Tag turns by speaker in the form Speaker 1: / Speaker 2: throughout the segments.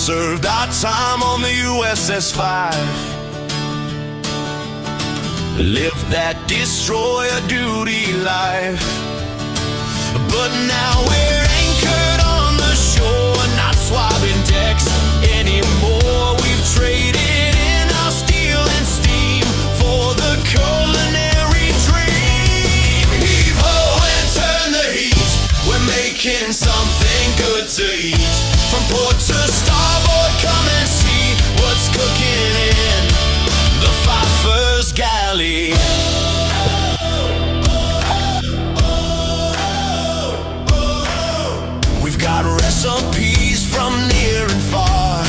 Speaker 1: served our time on the USS 5. Lived that destroyer duty life. But now we're anchored on the shore, not swabbing decks anymore. We've traded in our steel and steam for the culinary dream. Heave ho and turn the heat, we're making something good to eat. From port to starboard, come and see what's cooking in the Thumpers galley. We've got recipes from near and far,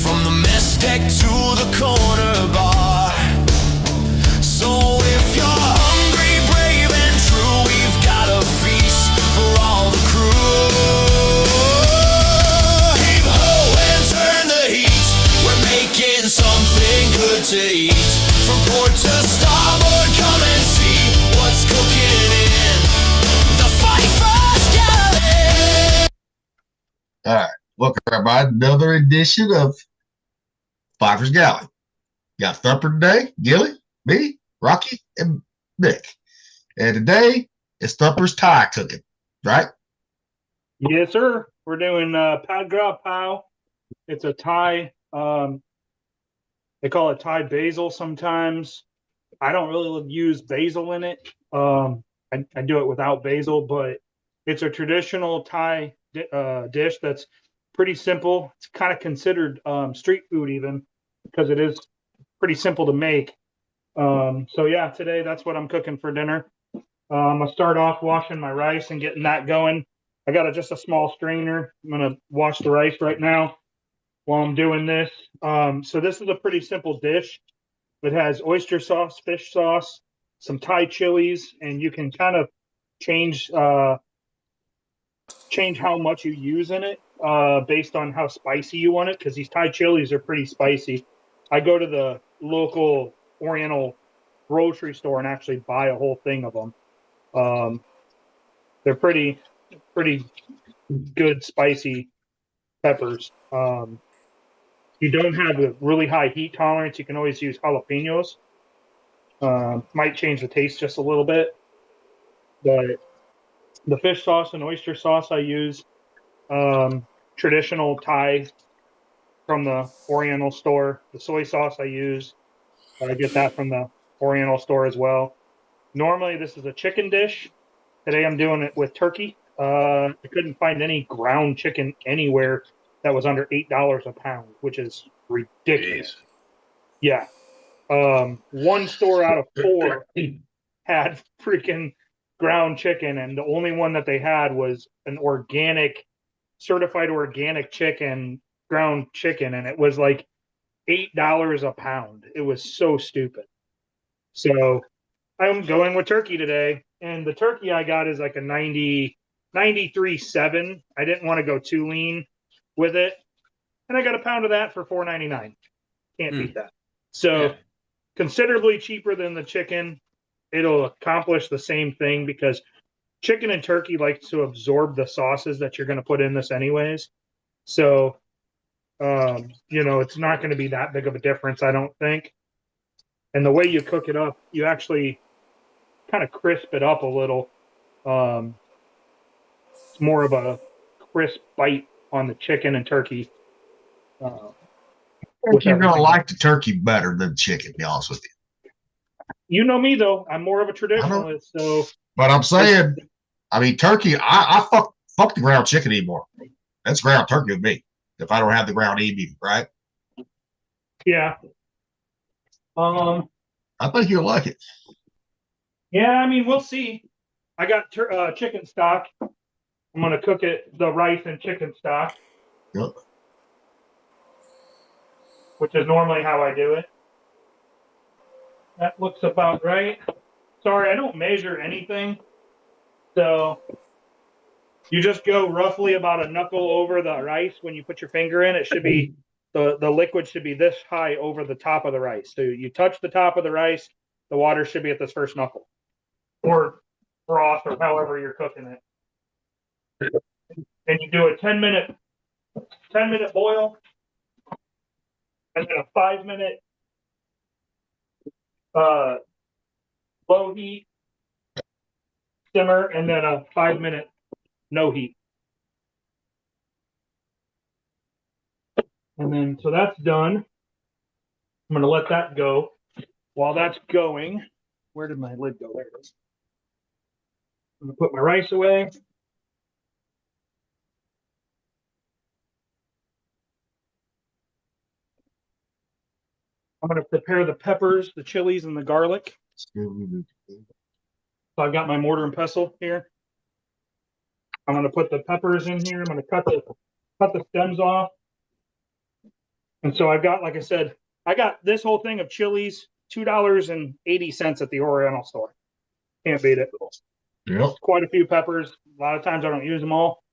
Speaker 1: from the mess deck to the corner bar. So if you're hungry, brave and true, we've got a feast for all the crew. Heave ho and turn the heat, we're making something good to eat. From port to starboard, come and see what's cooking in the Thumpers galley.
Speaker 2: All right, welcome everybody. Another edition of Thumpers Galley. Got Thumper today, Gilly, me, Rocky, and Nick. And today it's Thumpers Thai cooking, right?
Speaker 3: Yes, sir. We're doing pad gra pao. It's a Thai. They call it Thai basil sometimes. I don't really use basil in it. I do it without basil, but it's a traditional Thai dish that's pretty simple. It's kind of considered street food even because it is pretty simple to make. So yeah, today that's what I'm cooking for dinner. I'll start off washing my rice and getting that going. I got just a small strainer. I'm going to wash the rice right now while I'm doing this. So this is a pretty simple dish. It has oyster sauce, fish sauce, some Thai chilies, and you can kind of change how much you use in it based on how spicy you want it, because these Thai chilies are pretty spicy. I go to the local Oriental grocery store and actually buy a whole thing of them. They're pretty good spicy peppers. You don't have a really high heat tolerance, you can always use jalapenos. Might change the taste just a little bit. But the fish sauce and oyster sauce I use, traditional Thai from the Oriental store. The soy sauce I use, I get that from the Oriental store as well. Normally this is a chicken dish. Today I'm doing it with turkey. I couldn't find any ground chicken anywhere that was under $8 a pound, which is ridiculous. Jeez. Yeah. One store out of 4 had freaking ground chicken, and the only one that they had was an organic, certified organic chicken, ground chicken, and it was like $8 a pound. It was so stupid. So I'm going with turkey today, and the turkey I got is like a 93.7. I didn't want to go too lean with it, and I got a pound of that for $4.99. Can't beat that. So considerably cheaper than the chicken. It'll accomplish the same thing because chicken and turkey like to absorb the sauces that you're going to put in this anyways. So, it's not going to be that big of a difference, I don't think. And the way you cook it up, you actually kind of crisp it up a little. It's more of a crisp bite on the chicken and turkey.
Speaker 2: I think you're going to like the turkey better than chicken, to be honest with you.
Speaker 3: You know me, though. I'm more of a traditionalist. So,
Speaker 2: but I'm saying, turkey, I fuck the ground chicken anymore. That's ground turkey with me if I don't have the ground emu, right?
Speaker 3: Yeah.
Speaker 2: I think you'll like it.
Speaker 3: Yeah, we'll see. I got chicken stock. I'm going to cook the rice and chicken stock.
Speaker 2: Yep.
Speaker 3: Which is normally how I do it. That looks about right. Sorry, I don't measure anything. So you just go roughly about a knuckle over the rice when you put your finger in. It should be, the liquid should be this high over the top of the rice. So you touch the top of the rice, the water should be at this first knuckle. Or broth, or however you're cooking it. and you do a 10-minute boil, and then a 5-minute low heat simmer, and then a 5-minute no heat. And then, so that's done. I'm going to let that go. While that's going, where did my lid go? There it is. I'm going to put my rice away. I'm going to prepare the peppers, the chilies, and the garlic. So I've got my mortar and pestle here. I'm going to put the peppers in here. I'm going to cut the stems off. And so I've got, like I said, I got this whole thing of chilies, $2.80 at the Oriental store. Can't beat it.
Speaker 2: Yep.
Speaker 3: Quite a few peppers. A lot of times I don't use them all.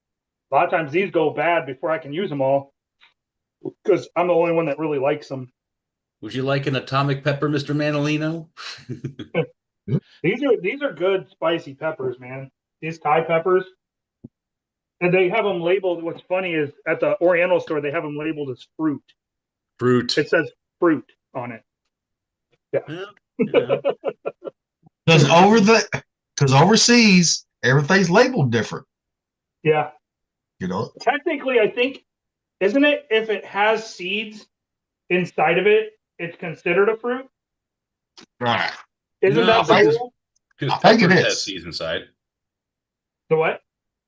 Speaker 3: A lot of times these go bad before I can use them all because I'm the only one that really likes them.
Speaker 4: Would you like an atomic pepper, Mr. Manolino?
Speaker 3: These are good spicy peppers, man. These Thai peppers. And they have them labeled. What's funny is at the Oriental store, they have them labeled as fruit.
Speaker 4: Fruit.
Speaker 3: It says fruit on it. Yeah.
Speaker 4: Yeah.
Speaker 2: Because overseas, everything's labeled different.
Speaker 3: Yeah.
Speaker 2: You know?
Speaker 3: Technically, I think, isn't it, if it has seeds inside of it, it's considered a fruit?
Speaker 2: Right.
Speaker 3: Isn't
Speaker 4: No,
Speaker 3: that the rule?
Speaker 4: Because
Speaker 2: I think it
Speaker 4: peppers
Speaker 2: is.
Speaker 4: have seeds inside.
Speaker 3: The what?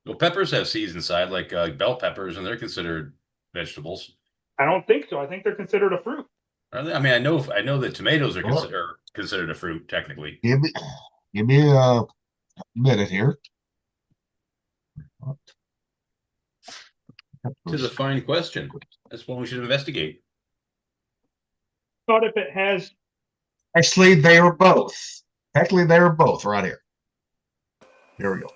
Speaker 4: Well, peppers have seeds inside, like bell peppers, and they're considered vegetables.
Speaker 3: I don't think so. I think they're considered a fruit.
Speaker 4: Are they? I mean, I know that tomatoes are considered a fruit technically.
Speaker 2: Give me a minute here.
Speaker 4: It's a fine question. That's one we should investigate.
Speaker 3: But if it has,
Speaker 2: Actually, they are both. Technically, they are both right here. Here we go.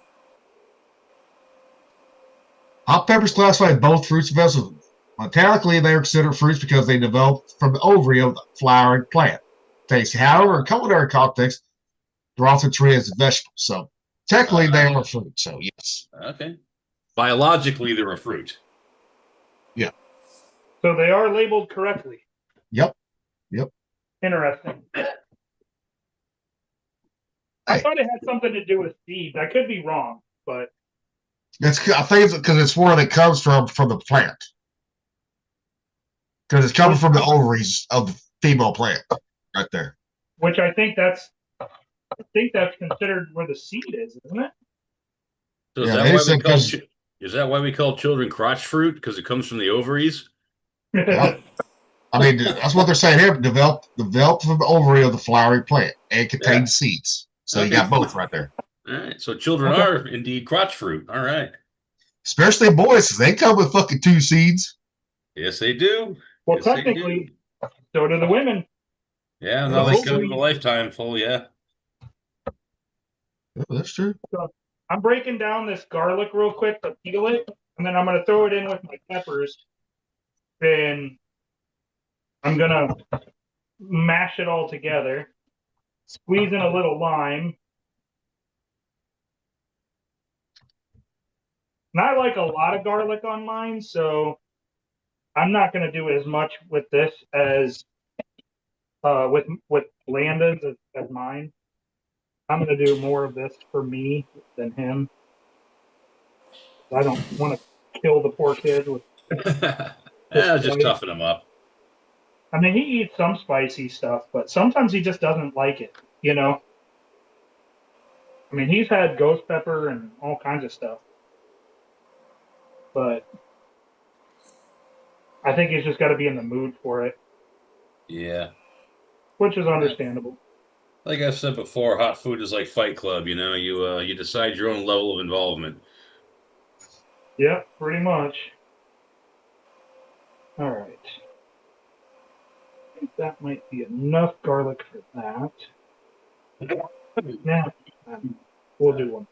Speaker 2: Hot peppers classified both fruits and vegetables. Botanically, they are considered fruits because they develop from the ovary of the flowering plant. Taste, however, in culinary context, they're often treated as vegetables. So technically, they are fruit. So yes.
Speaker 4: Okay. Biologically, they're a fruit.
Speaker 2: Yeah.
Speaker 3: so they are labeled correctly.
Speaker 2: Yep.
Speaker 3: Interesting. I thought it had something to do with seeds. I could be wrong, but
Speaker 2: I think it's because it's where it comes from the plant. Because it's coming from the ovaries of the female plant, right there.
Speaker 3: which I think that's considered where the seed is, isn't it?
Speaker 4: So
Speaker 2: Yeah,
Speaker 4: is that why we call children crotch fruit? Because it comes from the ovaries?
Speaker 2: Yeah. I mean, that's what they're saying here. Develop from the ovary of the flowering plant and contains seeds. So you got both right there.
Speaker 4: All right. So children are indeed crotch fruit. All right.
Speaker 2: Especially boys, because they come with fucking 2 seeds.
Speaker 4: Yes, they do.
Speaker 3: Well,
Speaker 4: Yes, they
Speaker 3: technically,
Speaker 4: do.
Speaker 3: so do the women.
Speaker 4: Yeah, no, they come with a lifetime full, yeah.
Speaker 2: Yeah, that's true.
Speaker 3: I'm breaking down this garlic real quick to peel it, and then I'm going to throw it in with my peppers. Then I'm going to mash it all together, squeeze in a little lime. And I like a lot of garlic on mine, so I'm not going to do as much with this as with Landon's as mine. I'm going to do more of this for me than him. I don't want to kill the poor kid with.
Speaker 4: Yeah, just toughen him up.
Speaker 3: I mean, he eats some spicy stuff, but sometimes he just doesn't like it, you know? I mean, he's had ghost pepper and all kinds of stuff. But I think he's just got to be in the mood for it.
Speaker 4: Yeah.
Speaker 3: Which is understandable.
Speaker 4: Like I've said before, hot food is like Fight Club, you know? You decide your own level of involvement.
Speaker 3: Yeah, pretty much. All right. I think that might be enough garlic for that. Yeah, we'll do one.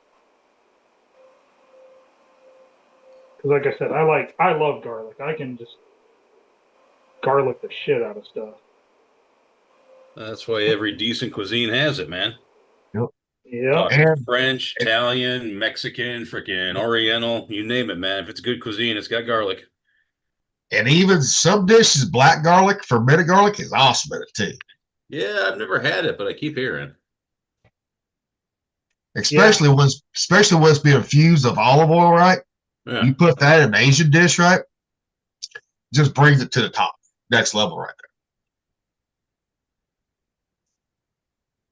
Speaker 3: Because like I said, I love garlic. I can just garlic the shit out of stuff.
Speaker 4: That's why every decent cuisine has it, man.
Speaker 2: Yep.
Speaker 3: Yeah.
Speaker 4: Talking
Speaker 2: And
Speaker 4: French, Italian, Mexican, freaking Oriental, you name it, man. If it's good cuisine, it's got garlic.
Speaker 2: and even some dishes, black garlic, fermented garlic is awesome in it too.
Speaker 4: Yeah, I've never had it, but I keep hearing.
Speaker 2: Especially when it's being infused of olive oil, right?
Speaker 4: Yeah.
Speaker 2: You put that in an Asian dish, right? Just brings it to the top. Next level right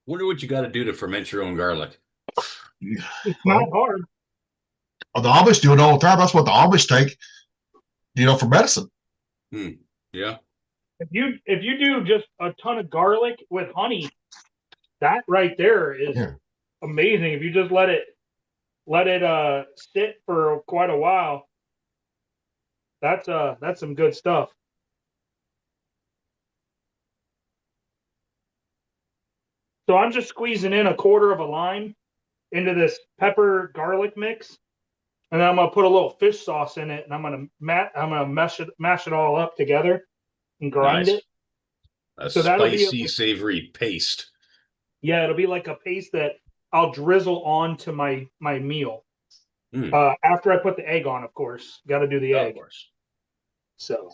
Speaker 4: Wonder what you got to do to ferment your own garlic.
Speaker 2: there.
Speaker 3: It's not hard.
Speaker 2: The Amish do it all the time. That's what the Amish take, for medicine.
Speaker 4: Yeah.
Speaker 3: If you do just a ton of garlic with honey, that right there is amazing. If you just let it sit for quite a while, that's some good stuff. So I'm just squeezing in a quarter of a lime into this pepper garlic mix, and then I'm gonna put a little fish sauce in it, and I'm gonna mash it all up together and grind it.
Speaker 4: A
Speaker 3: So that'll be
Speaker 4: spicy, savory paste.
Speaker 3: Yeah, it'll be like a paste that I'll drizzle onto my meal. After I put the egg on, of course. Got to do the egg. Of course. So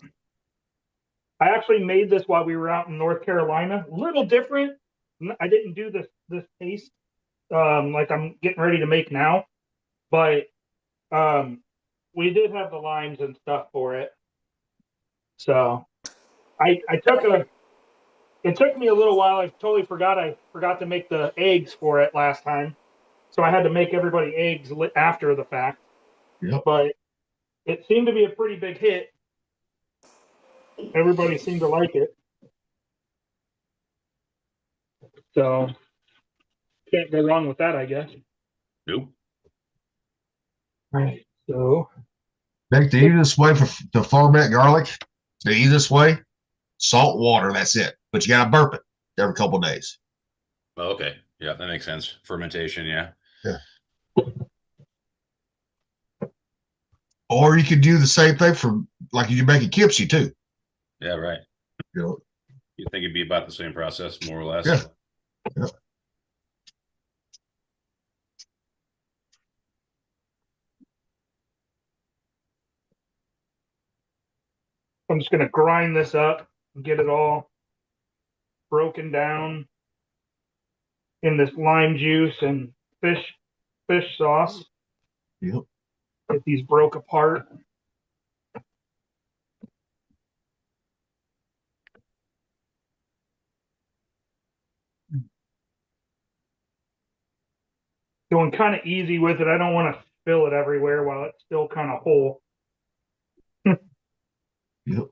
Speaker 3: I actually made this while we were out in North Carolina. A little different. I didn't do this paste like I'm getting ready to make now, but we did have the limes and stuff for it. So it took me a little while. I totally forgot. I forgot to make the eggs for it last time. So I had to make everybody eggs after the fact.
Speaker 2: Yep.
Speaker 3: But it seemed to be a pretty big hit. Everybody seemed to like it. So can't go wrong with that, I guess.
Speaker 4: Nope.
Speaker 3: All right. So
Speaker 2: Nick, the easiest way to ferment garlic, the easiest way, salt water. That's it. But you got to burp it every couple of days.
Speaker 4: Oh, okay. Yeah, that makes sense. Fermentation, yeah.
Speaker 2: Yeah. Or you could do the same thing for like you make a kimchi too.
Speaker 4: Yeah, right.
Speaker 2: You
Speaker 4: think it'd be about the same process, more or less?
Speaker 2: Yeah.
Speaker 3: I'm just gonna grind this up and get it all broken down in this lime juice and fish sauce.
Speaker 2: Yep.
Speaker 3: Get these broke apart. Going kind of easy with it. I don't want to spill it everywhere while it's still kind of whole.
Speaker 2: Yep.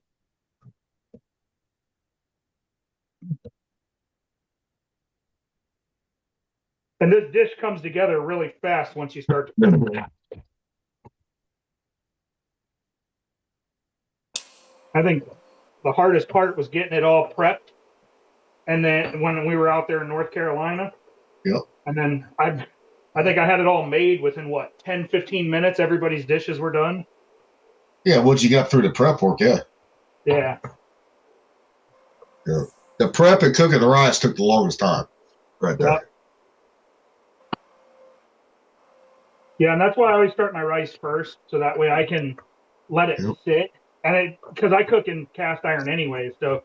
Speaker 3: And this dish comes together really fast once you start to cook it. I think the hardest part was getting it all prepped. And then when we were out there in North Carolina.
Speaker 2: Yep.
Speaker 3: And then I think I had it all made within 10, 15 minutes. Everybody's dishes were done.
Speaker 2: Yeah, once you got through the prep work, yeah.
Speaker 3: Yeah.
Speaker 2: Yeah. The prep and cooking the rice took the longest time. Right there.
Speaker 3: Yep. Yeah, and that's why I always start my rice first, so that way I can let it sit. And because I cook in cast iron anyway, so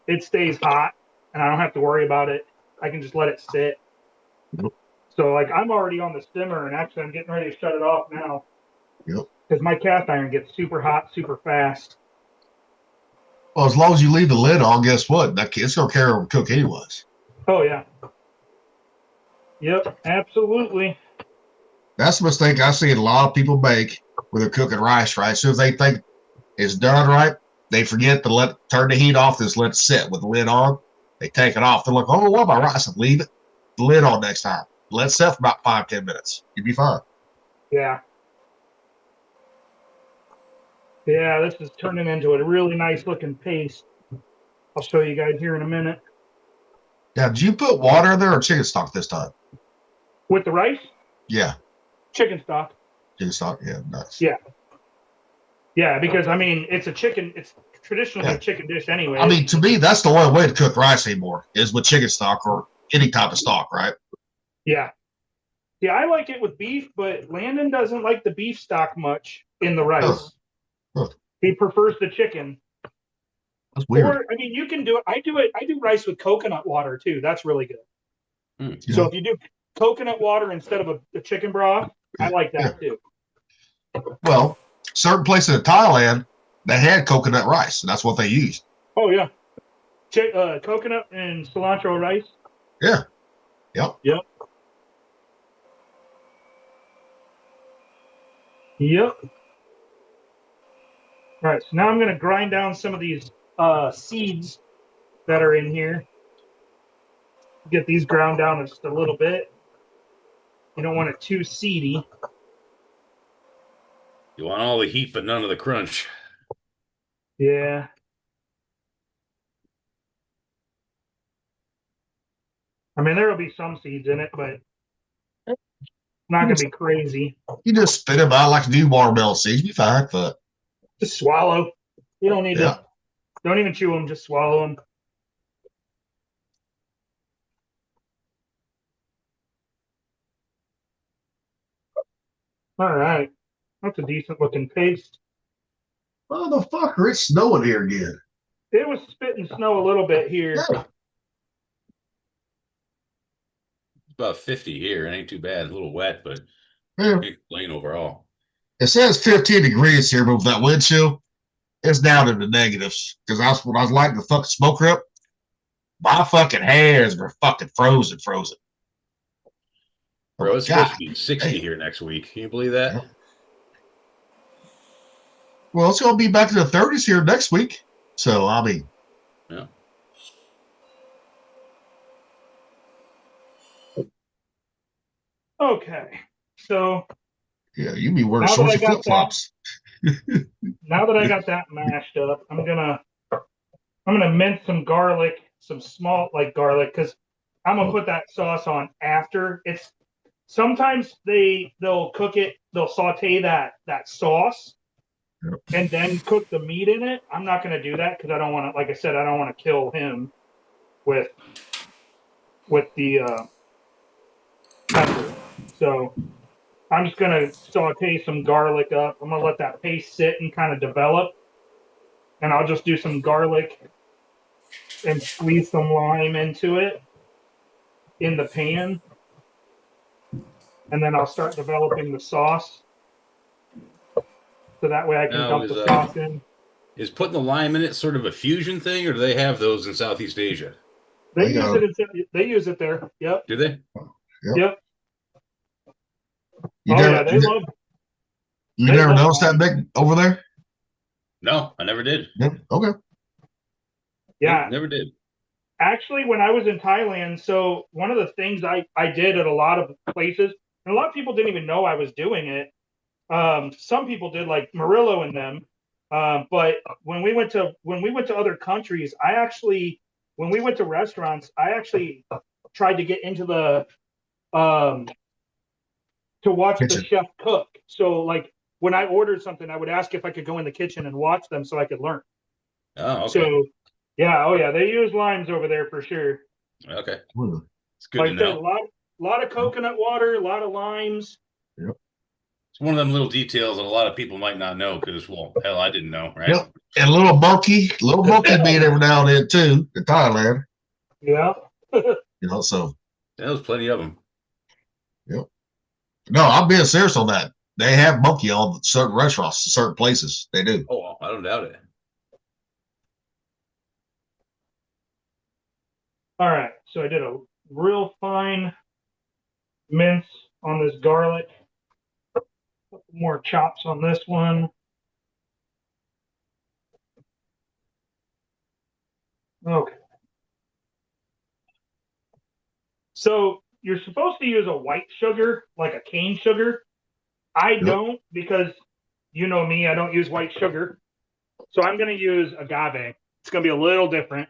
Speaker 3: it stays hot, and I don't have to worry about it. I can just let it sit.
Speaker 2: Yep.
Speaker 3: So, like, I'm already on the simmer, and actually I'm getting ready to shut it off now.
Speaker 2: Yep.
Speaker 3: Because my cast iron gets super hot, super fast.
Speaker 2: Well, as long as you leave the lid on, guess what? It's going to carry over cook anyways.
Speaker 3: Oh, yeah. Yep, absolutely.
Speaker 2: That's the mistake I see a lot of people make when they're cooking rice, right? So if they think it's done right, they forget to turn the heat off, just let it sit with the lid on. They take it off. They're like, oh, what about rice? And leave it, the lid on next time. Let it sit for about 5-10 minutes. You'll be fine.
Speaker 3: Yeah. Yeah, this is turning into a really nice looking paste. I'll show you guys here in a minute.
Speaker 2: Now, did you put water in there or chicken stock this time?
Speaker 3: With the rice?
Speaker 2: Yeah.
Speaker 3: Chicken stock.
Speaker 2: Chicken stock, yeah, nice.
Speaker 3: Yeah. Yeah, because I mean it's traditionally a chicken dish anyway.
Speaker 2: I mean, to me, that's the only way to cook rice anymore is with chicken stock or any type of stock, right?
Speaker 3: Yeah. See, I like it with beef, but Landon doesn't like the beef stock much in the rice.
Speaker 2: Huh.
Speaker 3: He prefers the chicken.
Speaker 2: That's weird.
Speaker 3: Or, I mean, you can do it. I do rice with coconut water too. That's really good.
Speaker 2: Yeah.
Speaker 3: So if you do coconut water instead of a chicken broth, I like that too.
Speaker 2: Well, certain places in Thailand, they had coconut rice, and that's what they used.
Speaker 3: Oh yeah, coconut and cilantro rice.
Speaker 2: Yeah. Yep.
Speaker 3: Yep. Yep. All right, so now I'm going to grind down some of these seeds that are in here. Get these ground down just a little bit. You don't want it too seedy.
Speaker 4: You want all the heat, but none of the crunch.
Speaker 3: Yeah. I mean, there will be some seeds in it, but it's not going to be crazy.
Speaker 2: You just spit them out like you do watermelon seeds. Be fine. But
Speaker 3: Just swallow. You don't need
Speaker 2: yeah.
Speaker 3: to. Don't even chew them. Just swallow them. All right. That's a decent looking paste.
Speaker 2: Motherfucker, it's snowing here again.
Speaker 3: It was spitting snow a little bit here.
Speaker 2: Yeah.
Speaker 4: It's about 50 here. It ain't too bad. A little wet, but
Speaker 2: Yeah.
Speaker 4: can't complain overall.
Speaker 2: It says 15 degrees here, but with that wind chill, it's down in the negatives. Because when I was lighting the fucking smoker up, my fucking hands were fucking frozen.
Speaker 4: Bro, it's
Speaker 2: God.
Speaker 4: supposed to be 60 here next week. Can you believe that?
Speaker 2: Yeah. Well, it's going to be back in the 30s here next week. So, I mean.
Speaker 4: Yeah.
Speaker 3: Okay. So
Speaker 2: Yeah, you be wearing
Speaker 3: Now that
Speaker 2: shorts
Speaker 3: I
Speaker 2: and
Speaker 3: got
Speaker 2: flip flops.
Speaker 3: now that I got that mashed up, I'm gonna mince some garlic, some small garlic, because I'm gonna put that sauce on after. It's sometimes they'll cook it, they'll saute that sauce
Speaker 2: Yep.
Speaker 3: and then cook the meat in it. I'm not gonna do that because I don't want to, like I said, I don't want to kill him with the pepper. So I'm just gonna saute some garlic up. I'm gonna let that paste sit and kind of develop, and I'll just do some garlic and squeeze some lime into it in the pan, and then I'll start developing the sauce. So that way I can
Speaker 4: Now,
Speaker 3: dump the sauce in.
Speaker 4: Is putting the lime in it sort of a fusion thing, or do they have those in Southeast Asia?
Speaker 3: They use it there. Yep.
Speaker 4: Do they?
Speaker 3: Yep.
Speaker 2: You
Speaker 3: Oh
Speaker 2: never,
Speaker 3: yeah, they
Speaker 2: you,
Speaker 3: love.
Speaker 2: you
Speaker 3: they
Speaker 2: never
Speaker 3: love
Speaker 2: noticed that
Speaker 3: lime.
Speaker 2: big over there?
Speaker 4: No, I never did.
Speaker 2: Yeah. Okay.
Speaker 3: Yeah.
Speaker 4: Never did.
Speaker 3: Actually, when I was in Thailand, so one of the things I did at a lot of places, and a lot of people didn't even know I was doing it. Some people did, like Murillo and them. But when we went to other countries, when we went to restaurants, I actually tried to get into the to watch the
Speaker 2: Kitchen.
Speaker 3: chef cook. So like when I ordered something, I would ask if I could go in the kitchen and watch them so I could learn.
Speaker 4: Oh, okay.
Speaker 3: So yeah, oh yeah, they use limes over there for sure.
Speaker 4: Okay.
Speaker 2: Hmm.
Speaker 4: It's good
Speaker 3: Like
Speaker 4: to
Speaker 3: I said,
Speaker 4: know.
Speaker 3: a lot of coconut water, a lot of limes.
Speaker 4: It's one of them little details that a lot of people might not know because, well, hell, I didn't know, right?
Speaker 2: Yep. And a little monkey meat every now and then too in Thailand.
Speaker 3: Yeah.
Speaker 2: So
Speaker 4: There was plenty of them.
Speaker 2: yep. No, I'm being serious on that. They have monkey on certain restaurants, certain places. They do.
Speaker 4: Oh, I don't doubt it.
Speaker 3: All right. So I did a real fine mince on this garlic. More chops on this one. Okay. So you're supposed to use a white sugar, like a cane sugar. I don't, because you know me, I don't use white sugar. So I'm going to use agave. It's going to be a little different.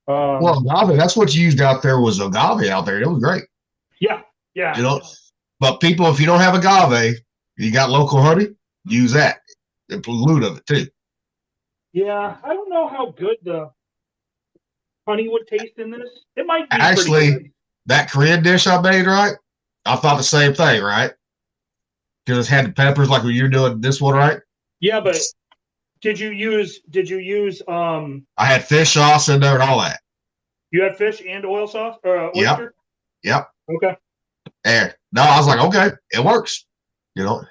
Speaker 2: Well, agave, that's what you used out there was agave out there. It was great.
Speaker 3: Yeah.
Speaker 2: But people, if you don't have agave, you got local honey, use that. The pollute of it too.
Speaker 3: Yeah, I don't know how good the honey would taste in this. It might be
Speaker 2: Actually,
Speaker 3: pretty good.
Speaker 2: that Korean dish I made, right? I thought the same thing, right? Because it's had the peppers like when you're doing this one, right?
Speaker 3: Yeah, but did you use
Speaker 2: I had fish sauce in there and all that.
Speaker 3: you had fish and oil sauce or
Speaker 2: Yep.
Speaker 3: oyster?
Speaker 2: Yep.
Speaker 3: Okay.
Speaker 2: And no, I was like, okay, it works. You know.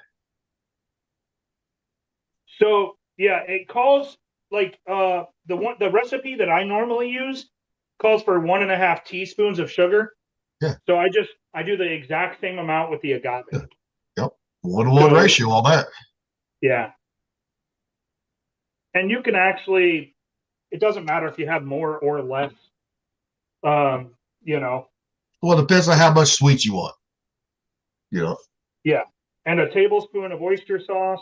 Speaker 3: So yeah, it calls like the recipe that I normally use calls for 1.5 teaspoons of sugar.
Speaker 2: Yeah.
Speaker 3: So I do the exact same amount with the agave.
Speaker 2: Yeah. Yep. 1-to-1 ratio on that.
Speaker 3: Yeah. And you can actually, it doesn't matter if you have more or less. You know.
Speaker 2: Well, it depends on how much sweet you want. You know.
Speaker 3: Yeah. And a tablespoon of oyster sauce,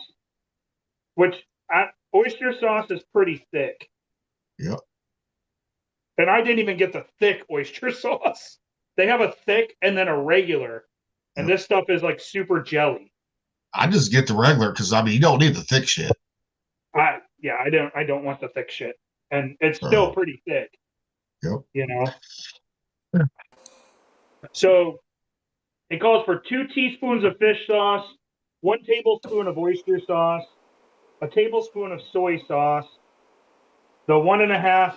Speaker 3: which oyster sauce is pretty thick.
Speaker 2: Yep.
Speaker 3: And I didn't even get the thick oyster sauce. They have a thick and then a regular. And this stuff is like super jelly.
Speaker 2: I just get the regular because I mean you don't need the thick shit.
Speaker 3: I don't want the thick shit. And it's still pretty thick.
Speaker 2: Yep.
Speaker 3: You know. So it calls for 2 teaspoons of fish sauce, 1 tablespoon of oyster sauce, a tablespoon of soy sauce, the 1.5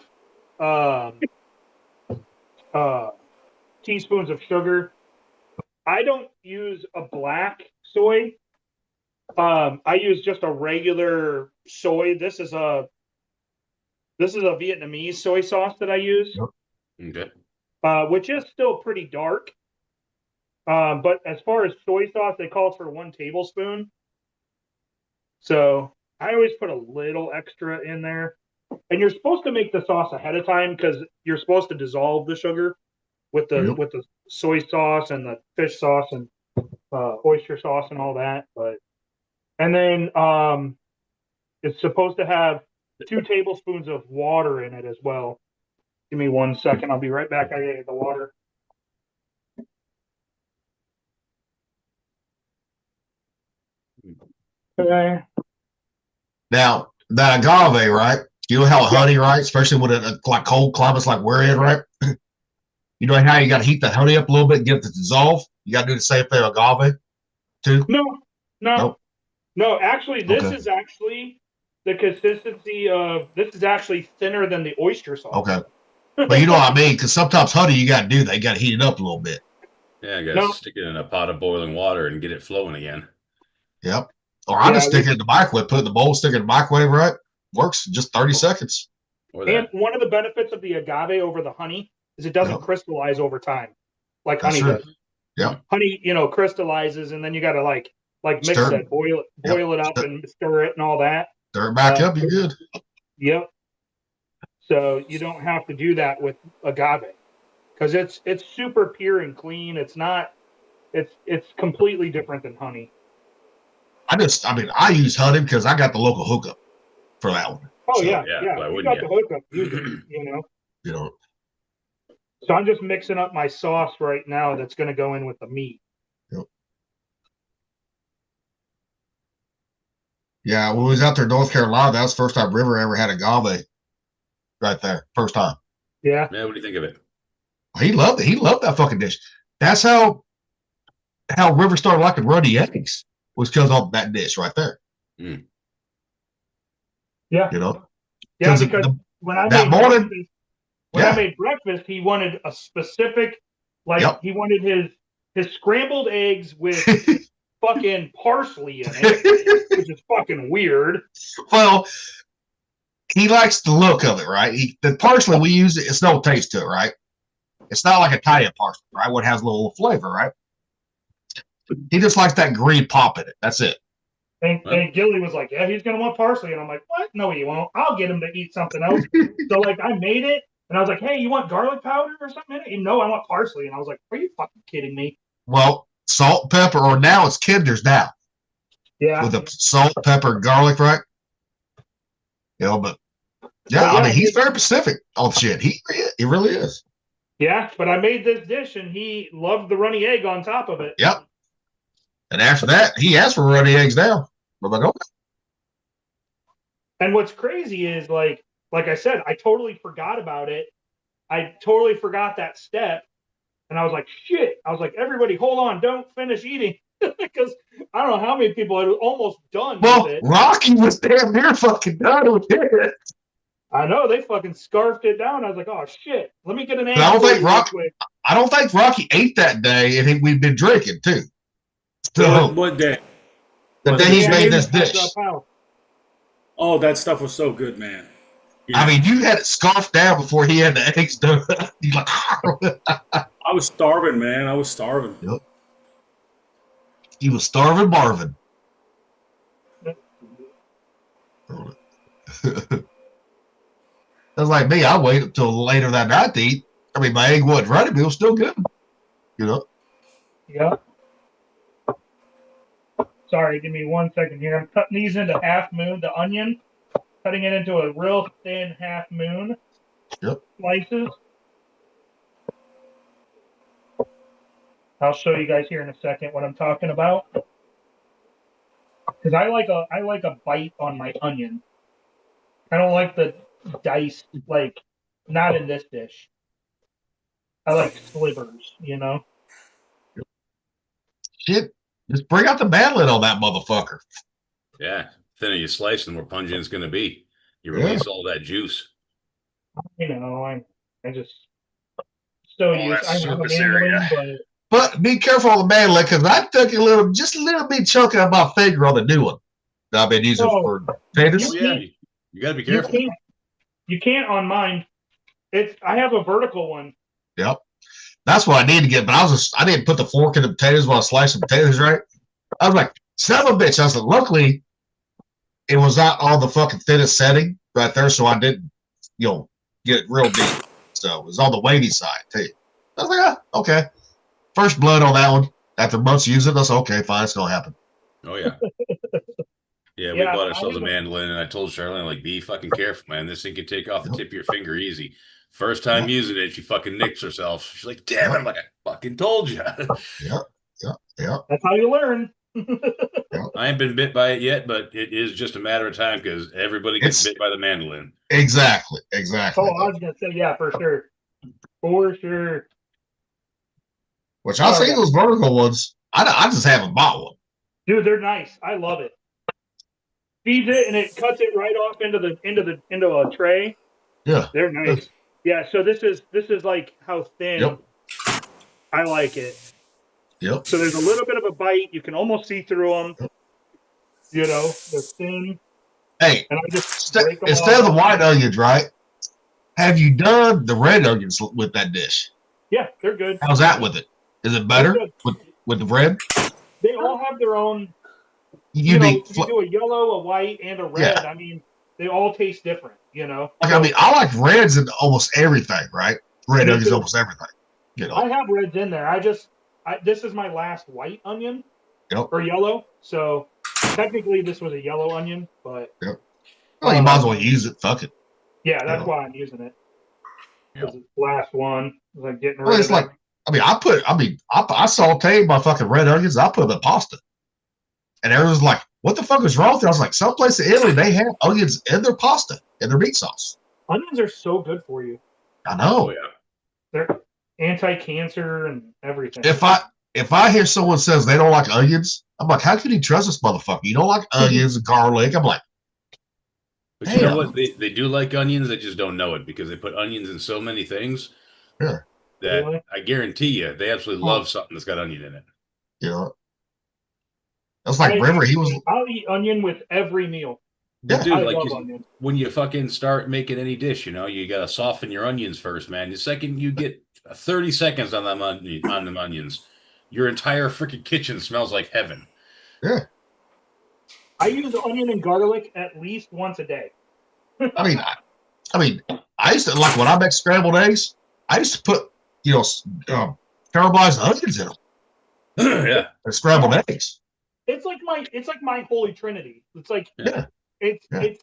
Speaker 3: teaspoons of sugar. I don't use a black soy. I use just a regular soy. This is a Vietnamese soy sauce that I use.
Speaker 4: Okay.
Speaker 3: Which is still pretty dark. But as far as soy sauce, it calls for 1 tablespoon. So I always put a little extra in there. And you're supposed to make the sauce ahead of time because you're supposed to dissolve the sugar with the soy sauce and the fish sauce and oyster sauce and all that. And then it's supposed to have 2 tablespoons of water in it as well. Give me 1 second. I'll be right back. I gotta get the water. Okay.
Speaker 2: Now that agave, right? You know how honey, right? Especially when it like cold climates like we're in, right? You know how you got to heat the honey up a little bit and get it to dissolve. You got to do the same thing with agave, too.
Speaker 3: No. Actually, this
Speaker 2: Okay.
Speaker 3: is actually the consistency of this is actually thinner than the oyster sauce.
Speaker 2: Okay, but you know what I mean? Because sometimes honey, you got to do that. You got to heat it up a little bit.
Speaker 4: Yeah, I gotta stick it in a pot of boiling water and get it flowing again.
Speaker 2: Yep. Or I just stick it in the microwave, put it in the bowl, stick it in the microwave, right? Works just 30 seconds.
Speaker 3: And one of the benefits of the agave over the honey is it doesn't crystallize over time like honey does.
Speaker 2: Yeah.
Speaker 3: Honey, crystallizes and then you got to like mix it, boil it up and stir it and all that.
Speaker 2: Stir it back up, you're good.
Speaker 3: Yep. So you don't have to do that with agave because it's super pure and clean. It's not. It's completely different than honey.
Speaker 2: I use honey because I got the local hookup for that one.
Speaker 3: Oh,
Speaker 2: so,
Speaker 3: yeah.
Speaker 4: Why
Speaker 3: You got the hookup,
Speaker 2: You know.
Speaker 3: So I'm just mixing up my sauce right now that's going to go in with the meat.
Speaker 2: Yep. Yeah, when we was out there in North Carolina, that was the first time River ever had agave right there. First time.
Speaker 3: Yeah.
Speaker 4: Yeah, what do you think of it?
Speaker 2: He loved it. He loved that fucking dish. That's how River started liking runny eggs, was because of that dish right there.
Speaker 4: Mm.
Speaker 3: Yeah.
Speaker 2: You know?
Speaker 3: Yeah, because when I made breakfast, he wanted a specific, he wanted his scrambled eggs with fucking parsley in it, which is fucking weird.
Speaker 2: Well, he likes the look of it, right? The parsley we use, it's no taste to it, right? It's not like Italian parsley, right? What has a little flavor, right? He just likes that green pop in it. That's it.
Speaker 3: And Gilly was like, yeah, he's going to want parsley. And I'm like, what? No, he won't. I'll get him to eat something else. So, I made it. And I was like, hey, you want garlic powder or something in it? And no, I want parsley. And I was like, are you fucking kidding me?
Speaker 2: Well, salt, pepper, or now it's Kinder's now.
Speaker 3: Yeah.
Speaker 2: With the salt, pepper, garlic, right? But I mean, he's very specific on shit. He really is.
Speaker 3: Yeah, but I made this dish and he loved the runny egg on top of it.
Speaker 2: Yep. And after that, he asked for runny eggs now. I'm like, okay.
Speaker 3: And what's crazy is like I said, I totally forgot about it. I totally forgot that step. And I was like, shit. I was like, everybody, hold on, don't finish eating. Because I don't know how many people had almost done with
Speaker 2: Well,
Speaker 3: it.
Speaker 2: Rocky was damn near fucking done with it.
Speaker 3: I know they fucking scarfed it down. I was like, oh shit. Let me get an
Speaker 2: But I don't think
Speaker 3: real quick.
Speaker 2: I don't think Rocky ate that day, and we'd been drinking too. So
Speaker 5: What day?
Speaker 2: the
Speaker 5: What
Speaker 2: day he
Speaker 5: day?
Speaker 2: made this
Speaker 3: Pat
Speaker 2: dish.
Speaker 3: Drop Pal.
Speaker 5: Oh, that stuff was so good, man.
Speaker 2: I mean, you had it scarfed down before he had the eggs done. He's like,
Speaker 5: I was starving, man. I was starving.
Speaker 2: yep. He was starving Marvin. That was like me. I waited until later that night to eat. I mean, my egg wasn't ready, but it was still good. You know?
Speaker 3: Yeah. Sorry, give me 1 second here. I'm cutting these into half moon, the onion, cutting it into a real thin half moon.
Speaker 2: Yep.
Speaker 3: Slices. I'll show you guys here in a second what I'm talking about. Because I like a bite on my onion. I don't like the diced, like, not in this dish. I like slivers, you know?
Speaker 2: Shit. Just bring out the mandolin on that motherfucker.
Speaker 4: Yeah. Thinner you slice, the more pungent it's going to be. You release all that juice.
Speaker 3: You know, I just so used.
Speaker 4: that's
Speaker 3: I have a
Speaker 4: surface
Speaker 3: mandolin,
Speaker 4: area.
Speaker 2: But be careful on the mandolin, because I took just a little bit chunk of my finger on the new one that I've been using for potatoes.
Speaker 4: Oh, yeah. You got to be careful.
Speaker 3: You can't on mine. I have a vertical one.
Speaker 2: Yep. That's what I need to get, but I didn't put the fork in the potatoes while I sliced the potatoes, right? I was like, son of a bitch. I said, luckily, it was not on the fucking thinnest setting right there, so I didn't, get real deep. So it was on the wavy side, too. I was like, okay. First blood on that one. After months using it, I said, okay, fine, it's going to happen.
Speaker 4: Oh, yeah. Yeah, we bought ourselves a mandolin, and I told Charlene, like, be fucking careful, man. This thing can take off the tip of your finger easy. First time using it, she fucking nicks herself. She's like, damn it. I'm like, I fucking told you.
Speaker 2: Yeah.
Speaker 3: That's how you learn.
Speaker 4: I ain't been bit by it yet, but it is just a matter of time because everybody gets bit by the mandolin.
Speaker 2: Exactly.
Speaker 3: Oh, I was going to say, yeah, for sure. For sure.
Speaker 2: Which I'll say those vertical ones, I just haven't bought one.
Speaker 3: Dude, they're nice. I love it. Feeds it and it cuts it right off into a tray.
Speaker 2: Yeah.
Speaker 3: They're nice. Yeah, so this is like how thin I like it.
Speaker 2: Yep.
Speaker 3: So there's a little bit of a bite. You can almost see through them.
Speaker 2: Yep.
Speaker 3: You know, they're thin.
Speaker 2: Hey,
Speaker 3: and I just
Speaker 2: instead of the white onions, right? Have you done the red onions with that dish?
Speaker 3: Yeah, they're good.
Speaker 2: How's that with it? Is it better with the red?
Speaker 3: They all have their own. You do a yellow, a white, and a red. Yeah. I mean, they all taste different. You know.
Speaker 2: I like reds in almost everything, right? Red onions, almost everything.
Speaker 3: I have reds in there. This is my last white onion.
Speaker 2: Yep.
Speaker 3: Or yellow. So technically, this was a yellow onion, but.
Speaker 2: Yep. Well, you might as well use it. Fuck it.
Speaker 3: Yeah, that's why I'm using it. Yep. It's the last one. Like getting rid
Speaker 2: of it's like. It. I sauteed my fucking red onions. I put them in pasta. And everyone's like, what the fuck is wrong with it? I was like, someplace in Italy, they have onions in their pasta, in their meat sauce.
Speaker 3: Onions are so good for you.
Speaker 2: I know.
Speaker 4: Oh, yeah.
Speaker 3: They're anti-cancer and everything.
Speaker 2: If I hear someone says they don't like onions, I'm like, how can you trust this motherfucker? You don't like onions and garlic. I'm like,
Speaker 4: but you know what? They do like onions. They just don't know it because they put onions in so many things.
Speaker 2: Yeah.
Speaker 4: That really? I guarantee you, they absolutely love something that's got onion in it.
Speaker 2: Yeah. That's like River.
Speaker 3: I'll eat onion with every meal.
Speaker 4: Yeah. Dude, like when you fucking start making any dish, you got to soften your onions first, man. The second you get 30 seconds on them onions, your entire freaking kitchen smells like heaven.
Speaker 2: Yeah.
Speaker 3: I use onion and garlic at least once a day.
Speaker 2: I mean, I used to, like, when I make scrambled eggs, I used to put, caramelized onions in them.
Speaker 4: Yeah.
Speaker 2: And scrambled eggs.
Speaker 3: It's like my holy trinity. It's like it's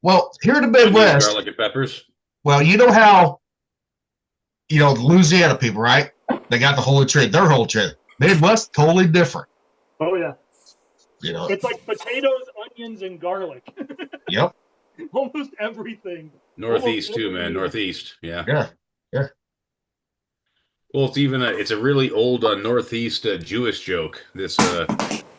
Speaker 2: well, here in the Midwest,
Speaker 4: garlic and peppers.
Speaker 2: Well, you know how the Louisiana people, right? They got the holy trinity, their holy trinity. Midwest, totally different.
Speaker 3: Oh yeah.
Speaker 2: It's
Speaker 3: like potatoes, onions, and garlic.
Speaker 2: Yep.
Speaker 3: Almost everything.
Speaker 4: Northeast too, man. Northeast. Yeah.
Speaker 2: Yeah.
Speaker 4: Well, it's a really old Northeast Jewish joke. This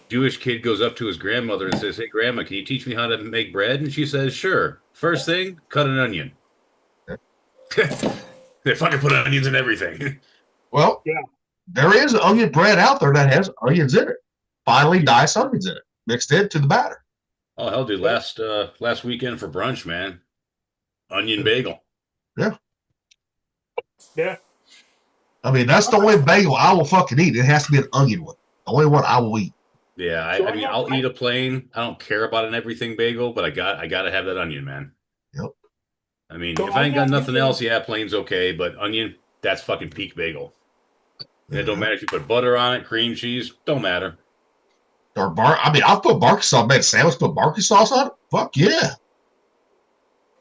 Speaker 4: Jewish kid goes up to his grandmother and says, "Hey, Grandma, can you teach me how to make bread?" And she says, "Sure. First thing, cut an onion." They fucking put onions in everything.
Speaker 2: Well,
Speaker 3: Yeah.
Speaker 2: there is onion bread out there that has onions in it. Finely diced onions in it, mixed into the batter.
Speaker 4: Oh hell, dude! Last weekend for brunch, man, onion bagel.
Speaker 2: Yeah.
Speaker 3: Yeah.
Speaker 2: I mean, that's the only bagel I will fucking eat. It has to be an onion one. The only one I will eat.
Speaker 4: Yeah,
Speaker 3: So
Speaker 4: I mean, I'll eat a plain. I don't care about an everything bagel, but I gotta have that onion, man.
Speaker 2: Yep.
Speaker 4: I mean,
Speaker 3: So
Speaker 4: if I
Speaker 3: I'm
Speaker 4: ain't got
Speaker 3: not
Speaker 4: nothing
Speaker 3: using,
Speaker 4: else, yeah, plain's okay, but onion, that's fucking peak bagel. And it don't
Speaker 2: Yeah.
Speaker 4: matter if you put butter on it, cream cheese, don't matter.
Speaker 2: Or I mean, I'll put barbecue sauce. Made a sandwich, put barbecue sauce on it. Fuck yeah.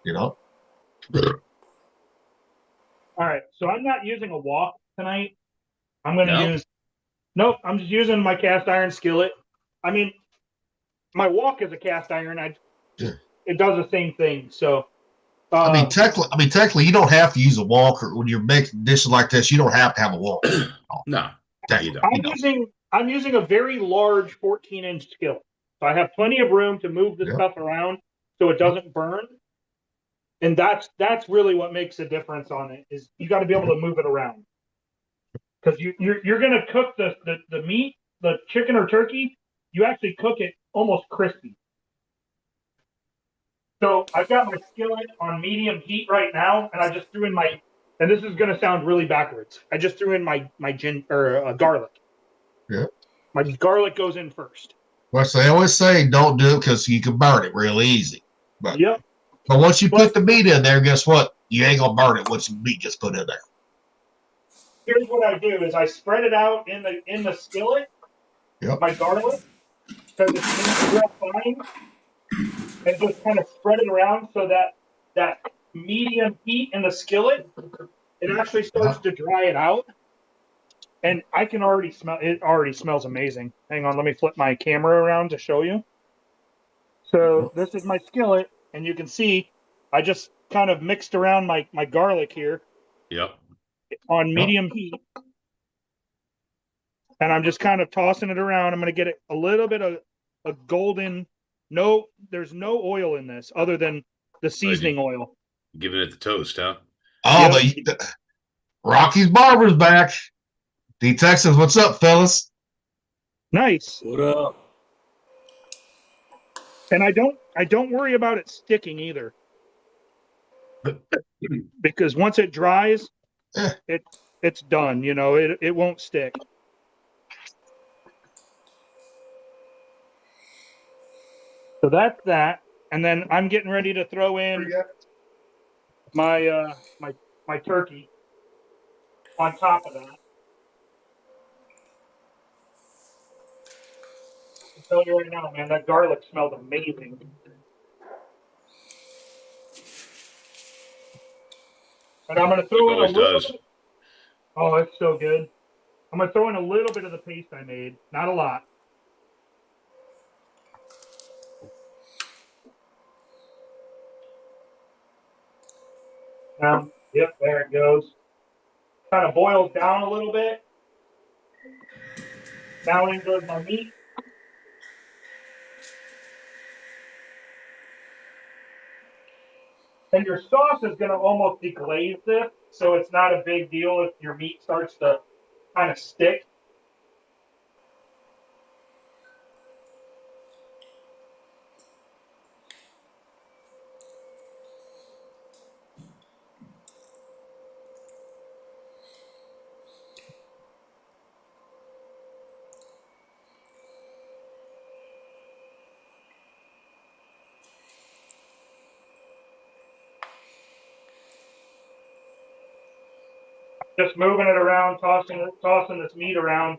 Speaker 2: You know.
Speaker 3: all right. So I'm not using a wok tonight. I'm going to
Speaker 4: No,
Speaker 3: use, nope, I'm just using my cast iron skillet. I mean, my wok is a cast iron.
Speaker 2: Yeah.
Speaker 3: It does the same thing. So,
Speaker 2: I mean, technically, you don't have to use a wok, or when you're making dishes like this, you don't have to have a wok.
Speaker 4: no, you don't.
Speaker 3: I'm using a very large 14-inch skillet. So I have plenty of room to move the
Speaker 2: Yep.
Speaker 3: stuff around so it doesn't burn. And that's really what makes a difference on it is you got to be able to move it around. Because you're going to cook the meat, the chicken or turkey, you actually cook it almost crispy. So I've got my skillet on medium heat right now, and I just threw in and this is going to sound really backwards. I just threw in my garlic.
Speaker 2: Yeah.
Speaker 3: My garlic goes in first.
Speaker 2: Well, so they always say don't do it because you can burn it real easy. But
Speaker 3: Yep.
Speaker 2: But once you put the meat in there, guess what? You ain't gonna burn it once the meat gets put in there.
Speaker 3: Here's what I do: is I spread it out in the skillet.
Speaker 2: Yep.
Speaker 3: My garlic, because it's real fine, and just kind of spread it around so that medium heat in the skillet, it actually starts to dry it out. And I can already smell it. Already smells amazing. Hang on, let me flip my camera around to show you. So this is my skillet, and you can see I just kind of mixed around my garlic here
Speaker 4: Yep.
Speaker 3: on medium heat. And I'm just kind of tossing it around. I'm going to get it a little bit of a golden. No, there's no oil in this other than the seasoning oil.
Speaker 4: Giving it the toast, huh?
Speaker 2: Oh,
Speaker 3: Yep.
Speaker 2: Rocky's Barber's back. D Texas, what's up, fellas?
Speaker 3: Nice.
Speaker 5: What up?
Speaker 3: And I don't worry about it sticking either. Because once it dries, it's done. You know, it won't stick. So that's that. And then I'm getting ready to throw in my my turkey on top of that. I tell you right now, man, that garlic smelled amazing. And I'm going to throw in a
Speaker 4: Always
Speaker 3: little
Speaker 4: does.
Speaker 3: bit. Oh, it's so good. I'm going to throw in a little bit of the paste I made. Not a lot. Yep, there it goes. Kind of boils down a little bit. Now in goes my meat. And your sauce is going to almost deglaze this, so it's not a big deal if your meat starts to kind of stick. Just moving it around, tossing this meat around.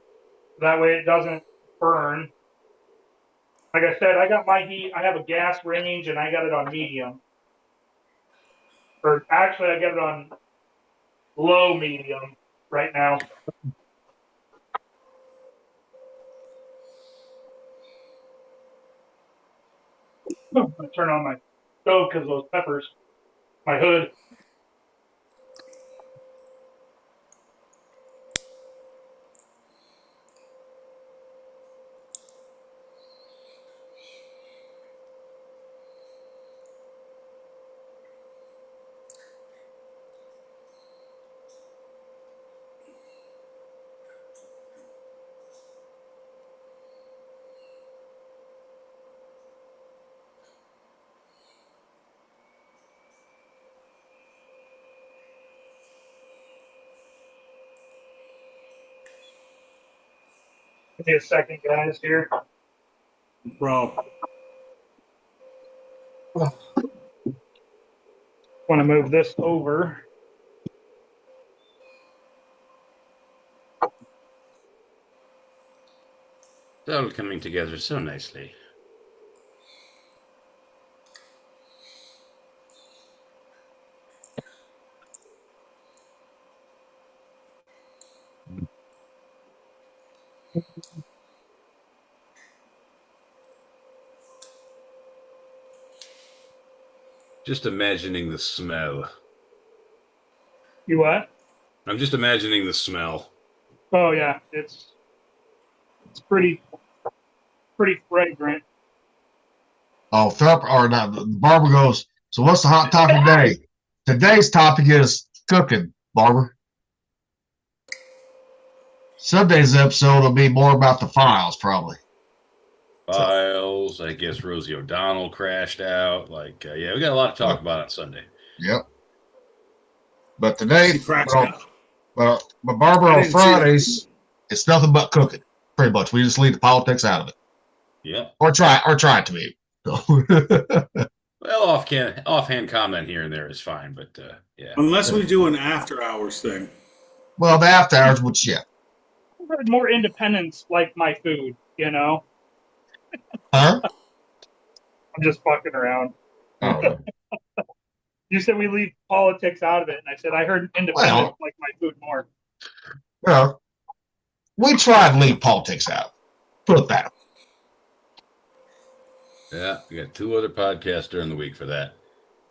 Speaker 3: That way it doesn't burn. Like I said, I got my heat. I have a gas range, and I got it on medium. Or actually, I got it on low medium right now. I'm gonna turn on my stove because those peppers, my hood. Give me a second, guys, here.
Speaker 5: Bro,
Speaker 3: Want to move this over.
Speaker 4: It's all coming together so nicely. Just imagining the smell.
Speaker 3: You what?
Speaker 4: I'm just imagining the smell.
Speaker 3: Oh yeah, it's pretty fragrant.
Speaker 2: Oh, the barber goes, so what's the hot topic today? Today's topic is cooking, barber. Sunday's episode will be more about the files, probably.
Speaker 4: Files. I guess Rosie O'Donnell crashed out. Yeah, we got a lot to talk about on Sunday.
Speaker 2: Yep. But today,
Speaker 5: she cracks
Speaker 2: well,
Speaker 5: out.
Speaker 2: but barber
Speaker 5: I
Speaker 2: on
Speaker 5: didn't see that.
Speaker 2: Fridays, it's nothing but cooking. Pretty much, we just leave the politics out of it,
Speaker 4: Yeah.
Speaker 2: or try it to be.
Speaker 4: Well, offhand comment here and there is fine, but yeah.
Speaker 5: Unless we do an after hours thing.
Speaker 2: Well, the after hours would shit.
Speaker 3: More independence, like my food. You know,
Speaker 2: Huh?
Speaker 3: I'm just fucking around.
Speaker 2: Oh.
Speaker 3: You said we leave politics out of it, and I said I heard independence like my food more.
Speaker 2: Well, we try to leave politics out. Put it that way.
Speaker 4: Yeah, we got 2 other podcasts during the week for that.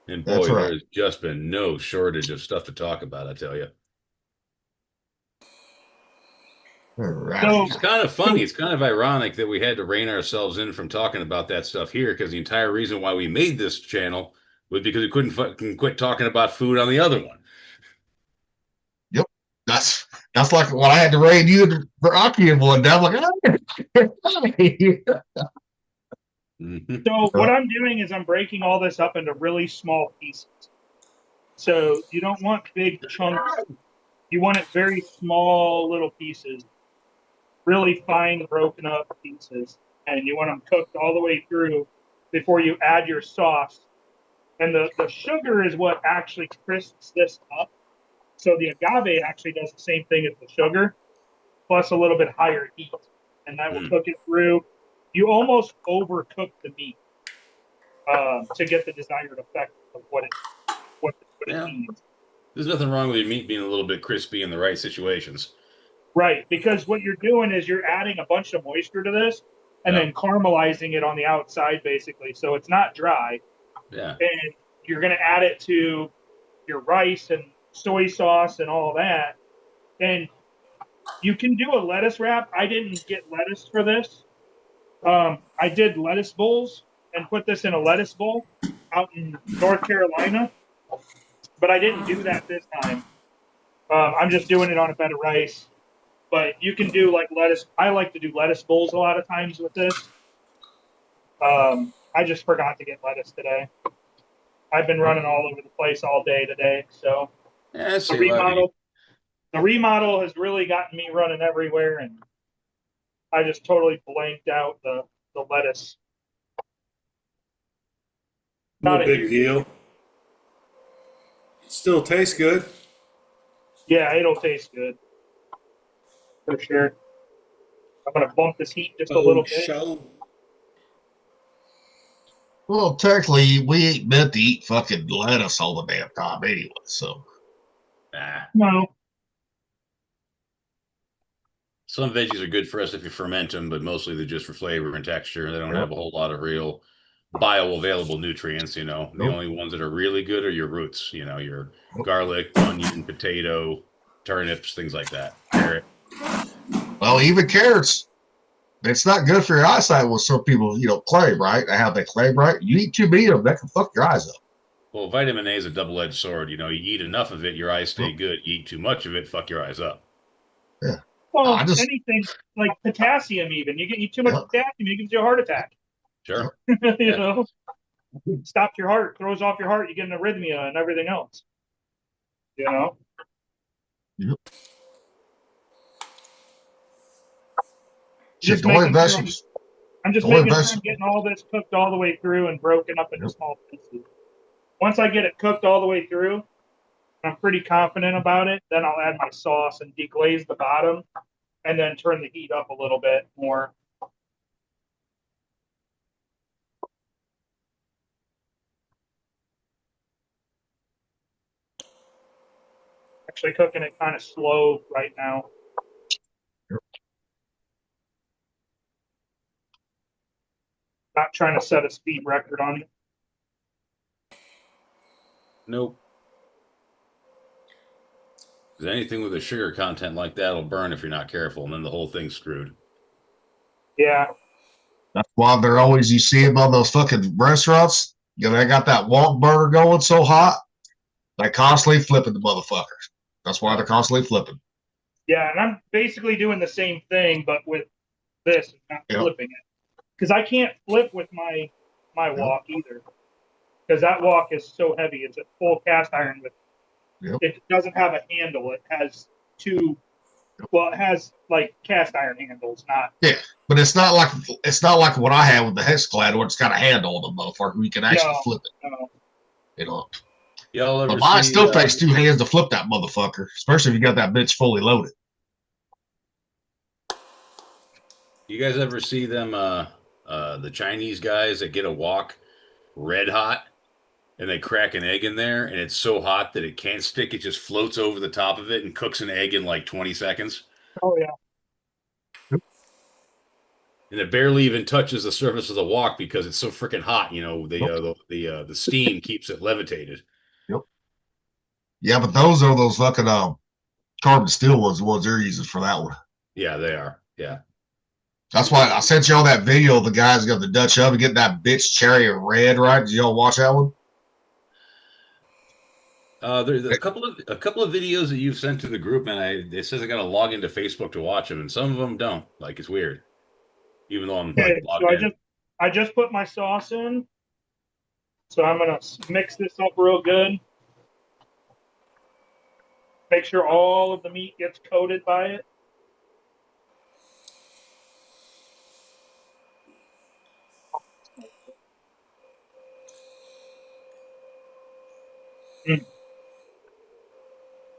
Speaker 4: And boy,
Speaker 2: That's right.
Speaker 4: there's just been no shortage of stuff to talk about, I tell you.
Speaker 2: Right.
Speaker 4: It's kind of funny. It's kind of ironic that we had to rein ourselves in from talking about that stuff here, because the entire reason why we made this channel was because we couldn't fucking quit talking about food on the other one.
Speaker 2: Yep. That's like when I had to rein you for Aki in one day. I'm like,
Speaker 3: So what I'm doing is I'm breaking all this up into really small pieces. So you don't want big chunks. You want it very small little pieces, really fine broken up pieces. And you want them cooked all the way through before you add your sauce. And the sugar is what actually crisps this up. So the agave actually does the same thing as the sugar, plus a little bit higher heat. And that will cook it through. You almost overcook the meat to get the desired effect of what it needs.
Speaker 4: There's nothing wrong with your meat being a little bit crispy in the right situations.
Speaker 3: Right, because what you're doing is you're adding a bunch of moisture to this and then caramelizing it on the outside, basically. So it's not dry.
Speaker 4: Yeah.
Speaker 3: And you're going to add it to your rice and soy sauce and all that. And you can do a lettuce wrap. I didn't get lettuce for this. I did lettuce bowls and put this in a lettuce bowl out in North Carolina, but I didn't do that this time. I'm just doing it on a bed of rice. But you can do like lettuce. I like to do lettuce bowls a lot of times with this. I just forgot to get lettuce today. I've been running all over the place all day today. So the remodel has really gotten me running everywhere, and I just totally blanked out the lettuce.
Speaker 5: No big deal. It still tastes good.
Speaker 3: Yeah, it'll taste good. For sure. I'm going to bump this heat just a little bit.
Speaker 2: Well, technically, we ain't meant to eat fucking lettuce all the damn time anyway, so.
Speaker 3: No.
Speaker 4: Some veggies are good for us if you ferment them, but mostly they're just for flavor and texture. They don't have a whole lot of real bioavailable nutrients, you know. The only ones that are really good are your roots, you know, your garlic, onion, potato, turnips, things like that. Carrot.
Speaker 2: Well, even carrots. It's not good for your eyesight. What some people, claim, right? How they claim, right? You eat too many of them, that can fuck your eyes up.
Speaker 4: Well, vitamin A is a double-edged sword. You know, you eat enough of it, your eyes stay good. You eat too much of it, fuck your eyes up.
Speaker 2: Yeah.
Speaker 3: Well, anything like potassium, even. You get too much potassium, it gives you a heart attack.
Speaker 4: Sure.
Speaker 3: you know, stops your heart, throws off your heart, you get an arrhythmia and everything else. You know?
Speaker 2: Yep. Shit,
Speaker 3: Just
Speaker 2: the only
Speaker 3: making sure
Speaker 2: vegetables.
Speaker 3: I'm just
Speaker 2: the only
Speaker 3: making sure I'm
Speaker 2: vegetable-
Speaker 3: getting all this cooked all the way through and broken up into small pieces. Once I get it cooked all the way through, I'm pretty confident about it. Then I'll add my sauce and deglaze the bottom, and then turn the heat up a little bit more. Actually cooking it kind of slow right now. Not trying to set a speed record on it.
Speaker 4: Nope. Because anything with a sugar content like that will burn if you're not careful, and then the whole thing's screwed.
Speaker 3: Yeah.
Speaker 2: That's why they're always, you see them on those fucking restaurants. You know, they got that wok burner going so hot. They constantly flipping the motherfuckers. That's why they're constantly flipping.
Speaker 3: Yeah, and I'm basically doing the same thing, but with this, not flipping it. Because I can't flip with my wok either. Because that wok is so heavy. It's a full cast iron with. It doesn't have a handle. It has two. Well, it has like cast iron handles, not.
Speaker 2: Yeah, but it's not like what I have with the Hexclad where it's got a handle on the motherfucker where you can actually flip it.
Speaker 3: No.
Speaker 2: You know.
Speaker 4: Y'all ever
Speaker 2: But mine
Speaker 4: see,
Speaker 2: still takes 2 hands to flip that motherfucker, especially if you got that bitch fully loaded.
Speaker 4: You guys ever see them, the Chinese guys that get a wok red hot and they crack an egg in there and it's so hot that it can't stick. It just floats over the top of it and cooks an egg in like 20 seconds.
Speaker 3: Oh, yeah.
Speaker 4: And it barely even touches the surface of the wok because it's so freaking hot. You know, the steam keeps it levitated.
Speaker 2: Yep. Yeah, but those are those fucking carbon steel ones, the ones they're using for that one.
Speaker 4: Yeah, they are. Yeah.
Speaker 2: That's why I sent y'all that video of the guys got the Dutch oven getting that bitch cherry red, right? Did y'all watch that one?
Speaker 4: There's a couple of videos that you've sent to the group, and it says I got to log into Facebook to watch them, and some of them don't. Like, it's weird. Even though I'm like logged in.
Speaker 3: I just put my sauce in, so I'm gonna mix this up real good. Make sure all of the meat gets coated by it.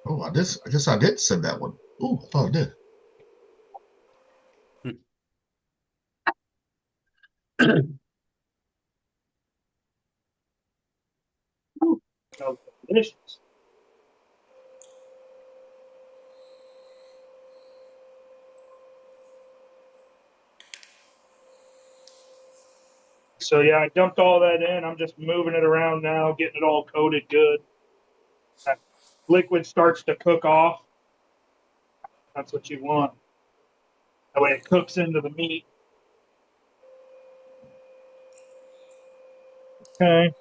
Speaker 2: Oh, I guess I did send that one. Oh, I thought I did.
Speaker 3: Delicious. So yeah, I dumped all that in. I'm just moving it around now, getting it all coated good. That liquid starts to cook off. That's what you want. That way it cooks into the meat. Okay.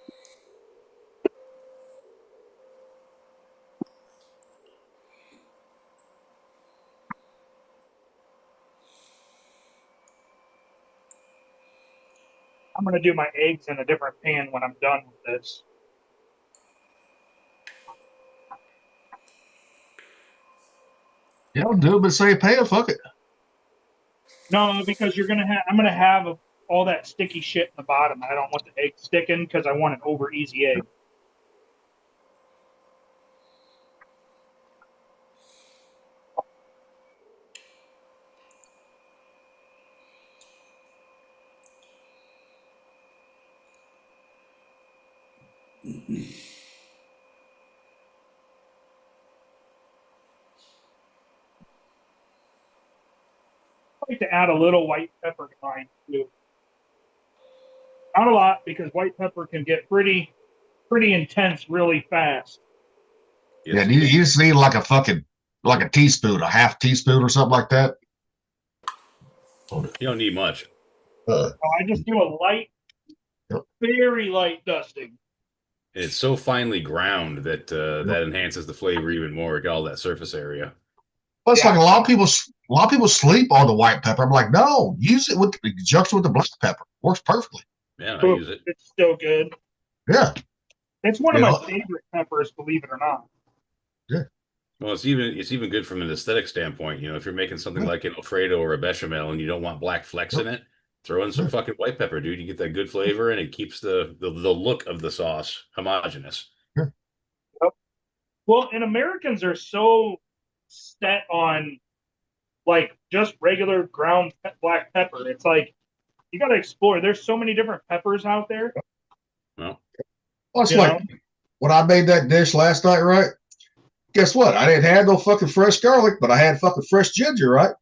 Speaker 3: I'm going to do my eggs in a different pan when I'm done with this.
Speaker 2: Yeah, I'll do it, but say pay it, fuck it.
Speaker 3: No, because I'm going to have all that sticky shit in the bottom. I don't want the egg sticking because I want an over easy egg. I like to add a little white pepper to mine too. Not a lot because white pepper can get pretty intense really fast.
Speaker 2: Yeah, you just need like a teaspoon, a half teaspoon or something like that.
Speaker 4: You don't need much.
Speaker 3: I just do a light, very light dusting.
Speaker 4: It's so finely ground that that enhances the flavor even more. Get all that surface area.
Speaker 2: Plus, like a lot of people sleep on the white pepper. I'm like, no, use it with the conjunction with the black pepper. Works perfectly.
Speaker 4: Yeah, I use it.
Speaker 3: It's still good.
Speaker 2: Yeah.
Speaker 3: It's one of my favorite peppers, believe it or not.
Speaker 2: Yeah.
Speaker 4: Well, it's even good from an aesthetic standpoint. If you're making something like an Alfredo or a bechamel and you don't want black flecks in it, throw in some fucking white pepper, dude. You get that good flavor and it keeps the look of the sauce homogeneous.
Speaker 3: Well, and Americans are so set on like just regular ground black pepper. It's like you got to explore. There's so many different peppers out there.
Speaker 4: Well,
Speaker 2: it's like when I made that dish last night, right? Guess what? I didn't have no fucking fresh garlic, but I had fucking fresh ginger, right?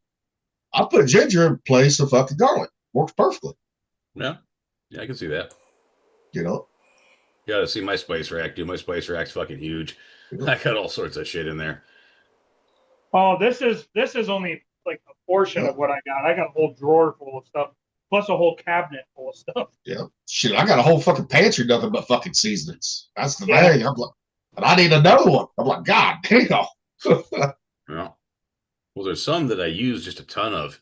Speaker 2: I put ginger in place of fucking garlic. Works perfectly.
Speaker 4: Yeah, I can see that.
Speaker 2: You
Speaker 4: got to see my spice rack, dude. My spice rack's fucking huge. I got all sorts of shit in there.
Speaker 3: Oh, this is only like a portion of what I got. I got a whole drawer full of stuff, plus a whole cabinet full of stuff.
Speaker 2: Yeah. Shit, I got a whole fucking pantry, nothing but fucking seasonings. That's the thing. I'm like, and I need another one. I'm like, God damn.
Speaker 4: Yeah. Well, there's some that I use just a ton of,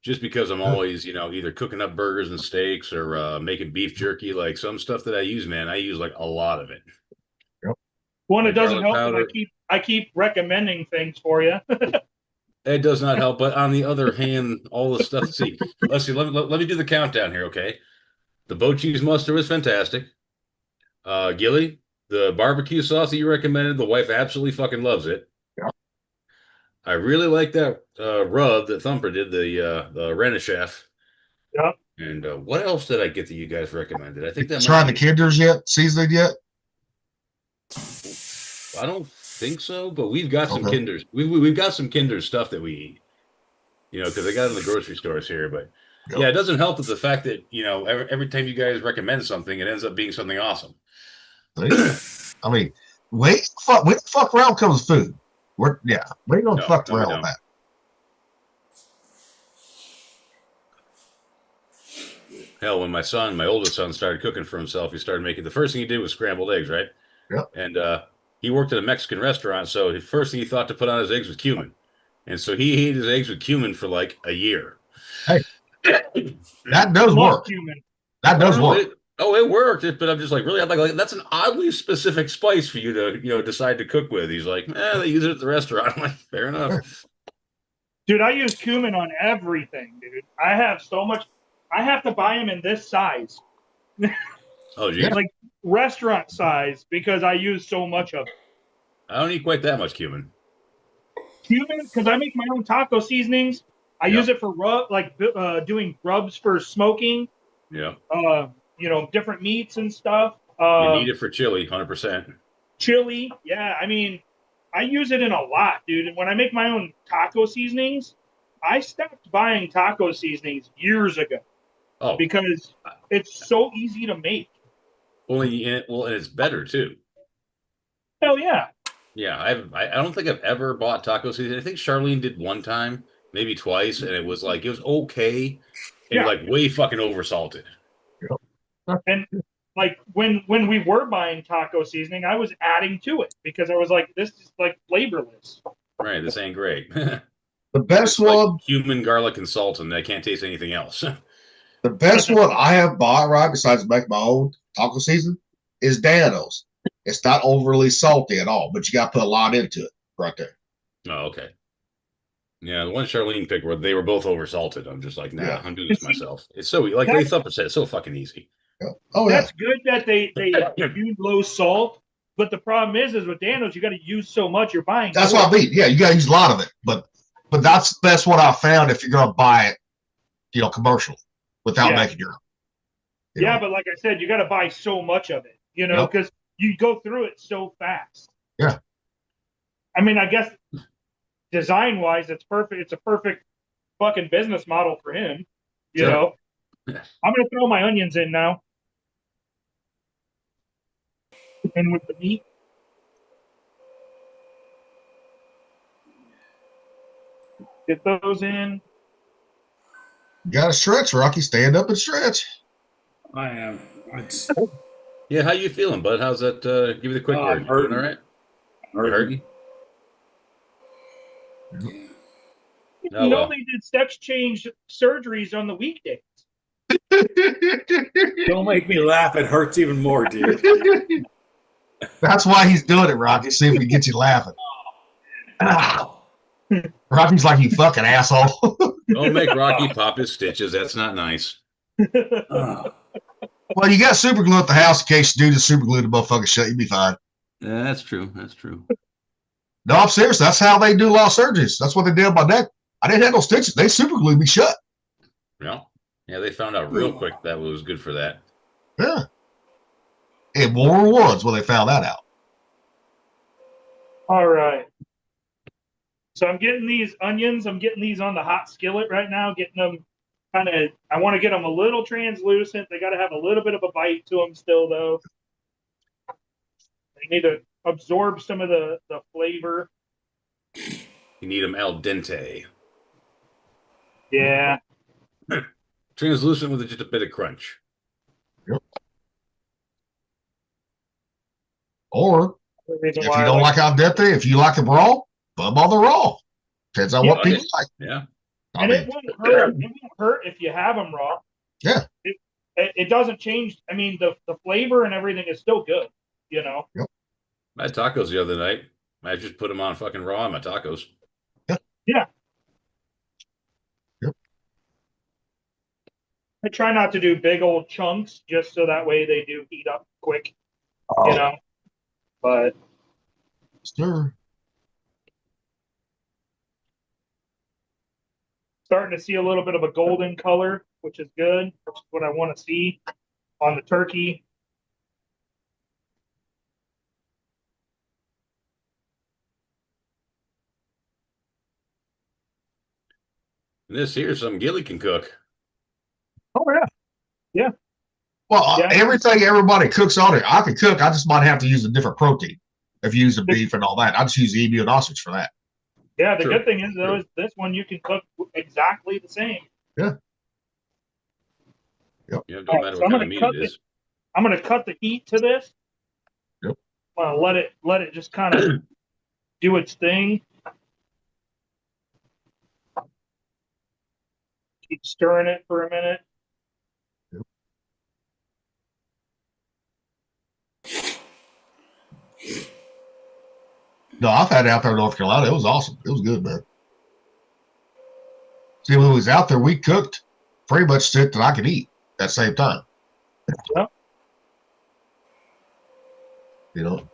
Speaker 4: just because I'm always, either cooking up burgers and steaks or making beef jerky. Like some stuff that I use, man, I use like a lot of it.
Speaker 2: Yep.
Speaker 3: Well, it doesn't help that I keep recommending things for you.
Speaker 4: It does not help, but on the other hand, all the stuff. Let's see. Let me do the countdown here, okay? The boat cheese mustard was fantastic. Gilly, the barbecue sauce that you recommended, the wife absolutely fucking loves it.
Speaker 2: Yeah.
Speaker 4: I really like that rub that Thumper did, the Renachef.
Speaker 3: Yeah.
Speaker 4: And what else did I get that you guys recommended? I think that
Speaker 2: tried the Kinders yet? Seasoned yet?
Speaker 4: I don't think so, but we've got some Kinders. We've got some Kinders stuff that we eat. Because I got it in the grocery stores here, but yeah, it doesn't help with the fact that every time you guys recommend something, it ends up being something awesome.
Speaker 2: I mean, we don't fuck around comes food. We don't fuck around with that.
Speaker 4: Hell, when my oldest son started cooking for himself, he started making, the first thing he did was scrambled eggs, right?
Speaker 2: Yep.
Speaker 4: And he worked at a Mexican restaurant, so the first thing he thought to put on his eggs was cumin. And so he ate his eggs with cumin for like a year.
Speaker 2: Hey, that does work.
Speaker 3: Cumin.
Speaker 2: That does work.
Speaker 4: It worked, but I'm just like, really? I'm like, that's an oddly specific spice for you to, decide to cook with. He's like, they use it at the restaurant. I'm like, fair enough.
Speaker 3: Dude, I use cumin on everything, dude. I have so much. I have to buy them in this size.
Speaker 4: Oh, geez.
Speaker 3: Like restaurant size, because I use so much of it.
Speaker 4: I don't eat quite that much cumin.
Speaker 3: Cumin, because I make my own taco seasonings. I use it for doing rubs for smoking.
Speaker 4: Yeah.
Speaker 3: Different meats and stuff.
Speaker 4: You need it for chili, 100%.
Speaker 3: Chili, yeah. I mean, I use it in a lot, dude. And when I make my own taco seasonings, I stopped buying taco seasonings years ago.
Speaker 4: Oh,
Speaker 3: because it's so easy to make.
Speaker 4: Well, and it's better too.
Speaker 3: Hell yeah.
Speaker 4: Yeah, I don't think I've ever bought taco seasoning. I think Charlene did one time, maybe twice, and it was okay, and like way fucking oversalted.
Speaker 3: And like when we were buying taco seasoning, I was adding to it because I was like, this is like flavorless.
Speaker 4: Right, this ain't great.
Speaker 2: The best one,
Speaker 4: like cumin, garlic, and salt, and I can't taste anything else.
Speaker 2: The best one I have bought, right, besides make my own taco season, is Dano's. It's not overly salty at all, but you got to put a lot into it right there.
Speaker 4: Oh, okay. Yeah, the one Charlene picked, they were both oversalted. I'm just like, nah, I'm doing this myself. It's so, like Thumper said, it's so fucking easy.
Speaker 2: Yeah. Oh, yeah.
Speaker 3: That's good that they use low salt, but the problem is with Dano's, you got to use so much you're buying.
Speaker 2: That's what I mean. Yeah, you got to use a lot of it, but that's what I found if you're going to buy it, commercially without making your own.
Speaker 3: Yeah, but like I said, you got to buy so much of it, because you go through it so fast.
Speaker 2: Yeah.
Speaker 3: I mean, I guess design-wise, it's perfect. It's a perfect fucking business model for him, you know. I'm going to throw my onions in now. And with the meat. Get those in.
Speaker 2: You got to stretch, Rocky. Stand up and stretch.
Speaker 5: I am.
Speaker 4: Yeah, how you feeling, bud? How's that? Give me the quick word.
Speaker 5: Hurting.
Speaker 4: All right? Hurting?
Speaker 3: They did sex change surgeries on the weekdays.
Speaker 5: Don't make me laugh. It hurts even more, dude.
Speaker 2: That's why he's doing it, Rocky. See if we can get you laughing. Rocky's like, you fucking asshole.
Speaker 4: Don't make Rocky pop his stitches. That's not nice.
Speaker 5: Oh.
Speaker 2: Well, you got super glue at the house in case you do just super glue the motherfucker shut. You'll be fine.
Speaker 4: Yeah, that's true. That's true.
Speaker 2: No, I'm serious. That's how they do a lot of surgeries. That's what they did on my neck. I didn't have no stitches. They super glued me shut.
Speaker 4: Yeah. Yeah, they found out real quick that was good for that.
Speaker 2: Yeah. In World War One's when they found that out.
Speaker 3: All right. So I'm getting these onions. I'm getting these on the hot skillet right now. Getting them kind of. I want to get them a little translucent. They got to have a little bit of a bite to them still, though. They need to absorb some of the flavor.
Speaker 4: You need them al dente.
Speaker 3: Yeah.
Speaker 4: Translucent with just a bit of crunch.
Speaker 2: Yep. Or if you don't like al dente, if you like them raw, put them on the raw. Depends on what people like.
Speaker 4: Yeah.
Speaker 3: And it won't hurt. It won't hurt if you have them raw.
Speaker 2: Yeah.
Speaker 3: It doesn't change. I mean, the flavor and everything is still good. You know.
Speaker 2: Yep.
Speaker 4: I had tacos the other night. I just put them on fucking raw on my tacos.
Speaker 3: Yeah.
Speaker 2: Yep.
Speaker 3: I try not to do big old chunks just so that way they do heat up quick. You know. But
Speaker 2: stir.
Speaker 3: Starting to see a little bit of a golden color, which is good. Which is what I want to see on the turkey.
Speaker 4: This here's something Gilly can cook.
Speaker 3: Oh yeah, yeah.
Speaker 2: Well, everything everybody cooks on it, I can cook. I just might have to use a different protein. If you use the beef and all that, I just use the emu and ostrich for that.
Speaker 3: Yeah, the good thing is though is this one you can cook exactly the same.
Speaker 2: Yeah.
Speaker 4: Yep. Yeah, don't matter what kind of meat it is.
Speaker 3: I'm going to cut the heat to this.
Speaker 2: Yep.
Speaker 3: I'm going to let it just kind of do its thing. Keep stirring it for a minute.
Speaker 2: Yep. No, I've had it out there in North Carolina. It was awesome. It was good, man. See, when we was out there, we cooked pretty much shit that I could eat at the same time.
Speaker 3: Yep.
Speaker 2: You know?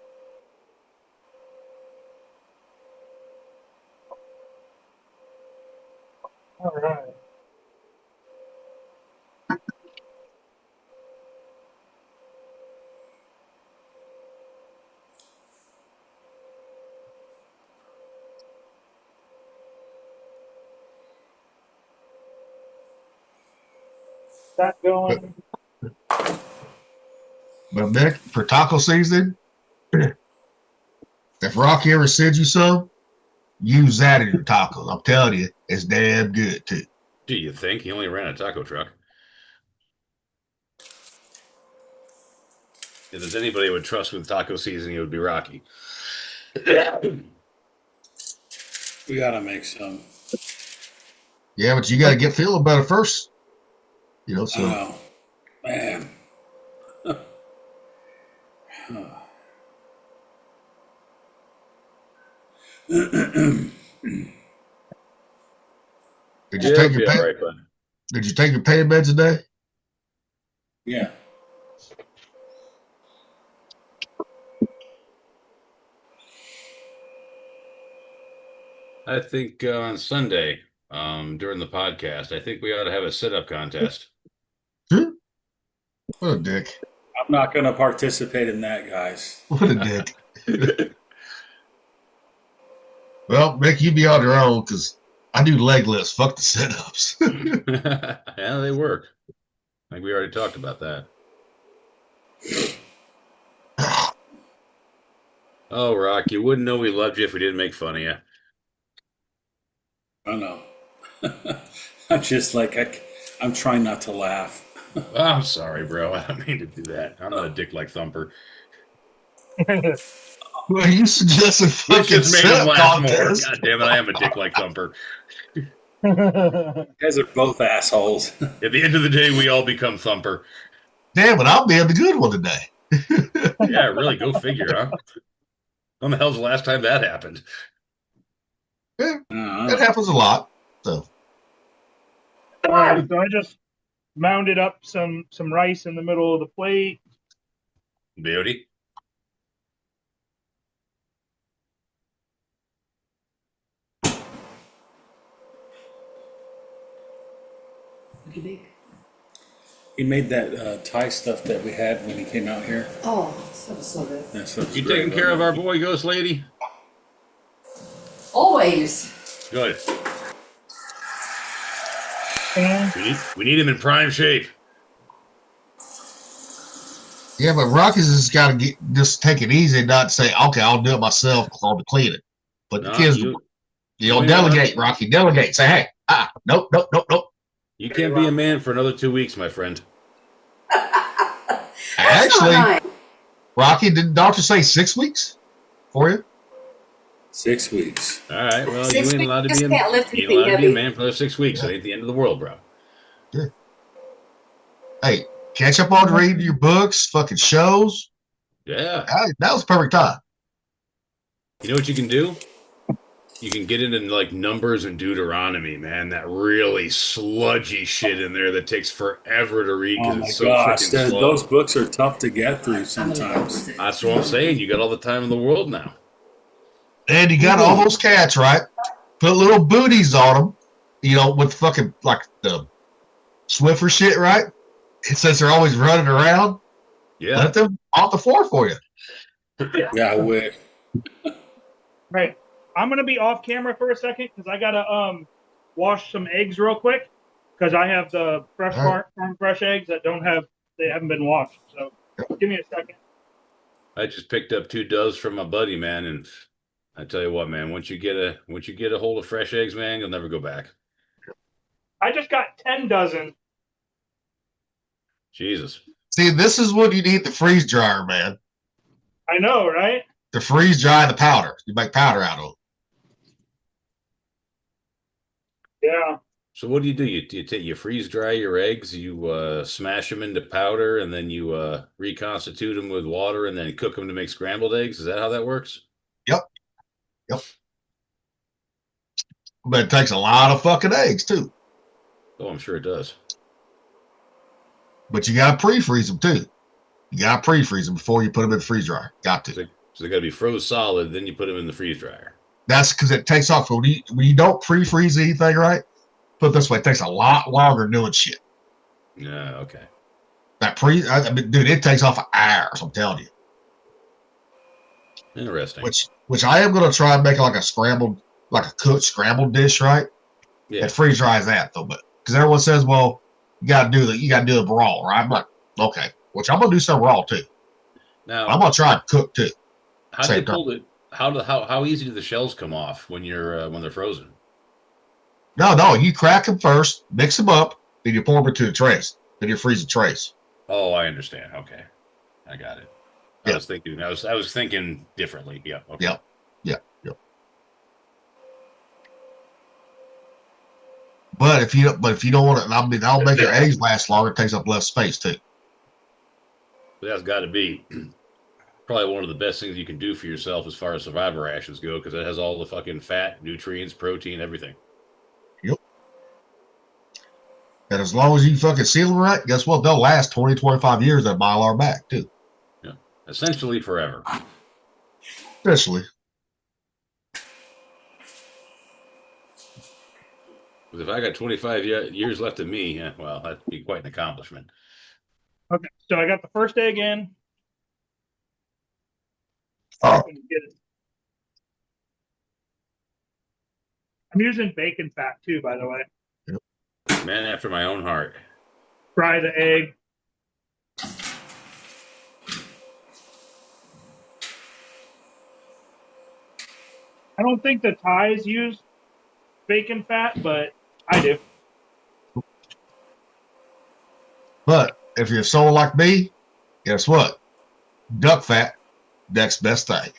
Speaker 3: All right. That going.
Speaker 2: But Nick, for taco season, if Rocky ever sends you some, use that in your tacos. I'm telling you, it's damn good too.
Speaker 4: Do you think he only ran a taco truck? If there's anybody I would trust with taco seasoning, it would be Rocky.
Speaker 5: We gotta make some.
Speaker 2: Yeah, but you got to get feeling better first. You know, so.
Speaker 5: Oh, man.
Speaker 2: Did you take your pain?
Speaker 4: Right, bud.
Speaker 2: Did you take your pain meds today?
Speaker 5: Yeah.
Speaker 4: I think on Sunday, during the podcast, I think we ought to have a sit-up contest.
Speaker 2: What a dick.
Speaker 5: I'm not going to participate in that, guys.
Speaker 2: What a dick. Well, Mick, you be on your own because I do leg lifts. Fuck the sit-ups.
Speaker 4: Yeah, they work. I think we already talked about that. Oh, Rock, you wouldn't know we loved you if we didn't make fun of you.
Speaker 5: I know. I'm just like, I'm trying not to laugh.
Speaker 4: Oh, I'm sorry, bro. I don't mean to do that. I'm not a dick like Thumper.
Speaker 2: Well, you suggested
Speaker 4: You
Speaker 2: fucking
Speaker 4: just made him
Speaker 2: sit-up
Speaker 4: laugh more.
Speaker 2: contest.
Speaker 4: God damn it, I am a dick like Thumper.
Speaker 5: You guys are both assholes.
Speaker 4: At the end of the day, we all become Thumper.
Speaker 2: Damn it, I'll be the good one today.
Speaker 4: Yeah, really, go figure, huh? When the hell's the last time that happened?
Speaker 2: That happens a lot. So.
Speaker 3: All right, so I just mounded up some rice in the middle of the plate.
Speaker 4: Beauty.
Speaker 5: He made that Thai stuff that we had when he came out here.
Speaker 6: Oh, that was so good.
Speaker 5: That stuff was
Speaker 4: You
Speaker 5: great,
Speaker 4: taking care of
Speaker 5: wasn't
Speaker 4: our boy Ghost Lady?
Speaker 6: Always.
Speaker 4: Good.
Speaker 3: And
Speaker 4: We need him in prime shape.
Speaker 2: Yeah, but Rockies has got to just take it easy and not say, okay, I'll do it myself because I'll clean it. But
Speaker 4: No,
Speaker 2: the kids,
Speaker 4: you
Speaker 2: don't
Speaker 4: ain't allowed-
Speaker 2: delegate, Rocky. Delegate. Say, hey, nope.
Speaker 4: You can't be a man for another 2 weeks, my friend.
Speaker 2: Actually,
Speaker 6: Not nice.
Speaker 2: Rocky, did the doctor say 6 weeks for you?
Speaker 5: 6 weeks.
Speaker 4: All right. Well,
Speaker 6: 6
Speaker 4: you ain't allowed to
Speaker 6: weeks,
Speaker 4: be a,
Speaker 6: can't lift
Speaker 4: you ain't
Speaker 6: anything
Speaker 4: allowed to be a
Speaker 6: heavy.
Speaker 4: man for another 6 weeks. That ain't the end of the world, bro.
Speaker 2: Hey, catch up on reading your books, fucking shows.
Speaker 4: Yeah.
Speaker 2: That was the perfect time.
Speaker 4: You know what you can do? You can get into like Numbers and Deuteronomy, man. That really sludgy shit in there that takes forever to read
Speaker 5: Oh
Speaker 4: because
Speaker 5: my
Speaker 4: it's so
Speaker 5: gosh,
Speaker 4: freaking slow.
Speaker 5: those books are tough to get through sometimes.
Speaker 4: That's what I'm saying. You got all the time in the world now.
Speaker 2: And you got all those cats, right? Put little booties on them, with fucking like the Swiffer shit, right? It says they're always running around.
Speaker 4: Yeah.
Speaker 2: Let them off the floor for you.
Speaker 5: Yeah, I would.
Speaker 3: right, I'm gonna be off camera for a second because I gotta wash some eggs real quick because I have the fresh farm fresh eggs that they haven't been washed. So give me a second.
Speaker 4: I just picked up 2 doves from my buddy, man, and I tell you what, man, once you get a hold of fresh eggs, man, you'll never go back.
Speaker 3: I just got 10 dozen.
Speaker 4: Jesus.
Speaker 2: See, this is what you need the freeze dryer, man.
Speaker 3: I know, right?
Speaker 2: To freeze dry the powder. You make powder out of it.
Speaker 3: Yeah.
Speaker 4: So what do? You freeze dry your eggs, you smash them into powder, and then you reconstitute them with water, and then cook them to make scrambled eggs. Is that how that works?
Speaker 2: Yep. But it takes a lot of fucking eggs, too.
Speaker 4: Oh, I'm sure it does.
Speaker 2: But you got to pre-freeze them, too. You got to pre-freeze them before you put them in the freeze dryer. Got to.
Speaker 4: So they got to be froze solid, then you put them in the freeze dryer.
Speaker 2: That's because it takes off. When you don't pre-freeze anything, right? Put it this way, it takes a lot longer doing shit.
Speaker 4: Yeah, okay.
Speaker 2: Dude, it takes off hours, I'm telling you.
Speaker 4: Interesting.
Speaker 2: Which I am going to try and make like a cooked scrambled dish, right?
Speaker 4: Yeah.
Speaker 2: It freeze dries that though, but because everyone says, well, you got to do the raw, right? I'm like, okay, which I'm going to do some raw too.
Speaker 4: Now
Speaker 2: I'm going to try and cook too.
Speaker 4: how do you pull it? How easy do the shells come off when they're frozen?
Speaker 2: No, you crack them first, mix them up, then you pour them into the trays. Then you freeze the trays.
Speaker 4: Oh, I understand. Okay, I got it.
Speaker 2: Yeah.
Speaker 4: I was thinking differently. Yeah. Okay.
Speaker 2: Yep. But if you don't want it, I'll make your eggs last longer. It takes up less space too.
Speaker 4: That's got to be probably one of the best things you can do for yourself as far as survivor rations go, because it has all the fucking fat, nutrients, protein, everything.
Speaker 2: Yep. And as long as you fucking seal them right, guess what? They'll last 20, 25 years at Mylar back too.
Speaker 4: Yeah. Essentially forever.
Speaker 2: Especially.
Speaker 4: Because if I got 25 years left of me, yeah, well, that'd be quite an accomplishment.
Speaker 3: Okay, so I got the first egg in.
Speaker 2: Oh.
Speaker 3: I'm using bacon fat too, by the way.
Speaker 4: Man after my own heart.
Speaker 3: Fry the egg. I don't think the Thais use bacon fat, but I do.
Speaker 2: But if you're someone like me, guess what? Duck fat, next best thing.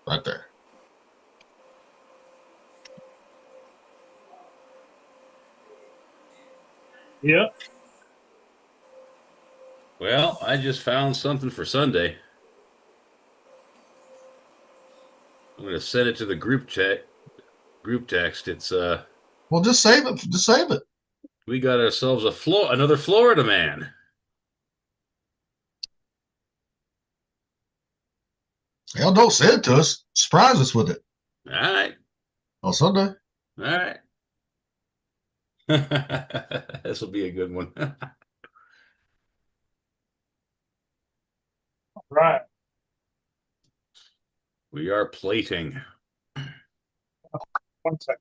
Speaker 2: Right there.
Speaker 3: Yep.
Speaker 4: Well, I just found something for Sunday. I'm going to send it to the group group text. It's
Speaker 2: Well, just save it. Just save it.
Speaker 4: we got ourselves another Florida man.
Speaker 2: Hell, don't send it to us. Surprise us with it
Speaker 4: All right.
Speaker 2: on Sunday.
Speaker 4: All right. This will be a good one.
Speaker 3: Right.
Speaker 4: We are plating.
Speaker 3: 1 second.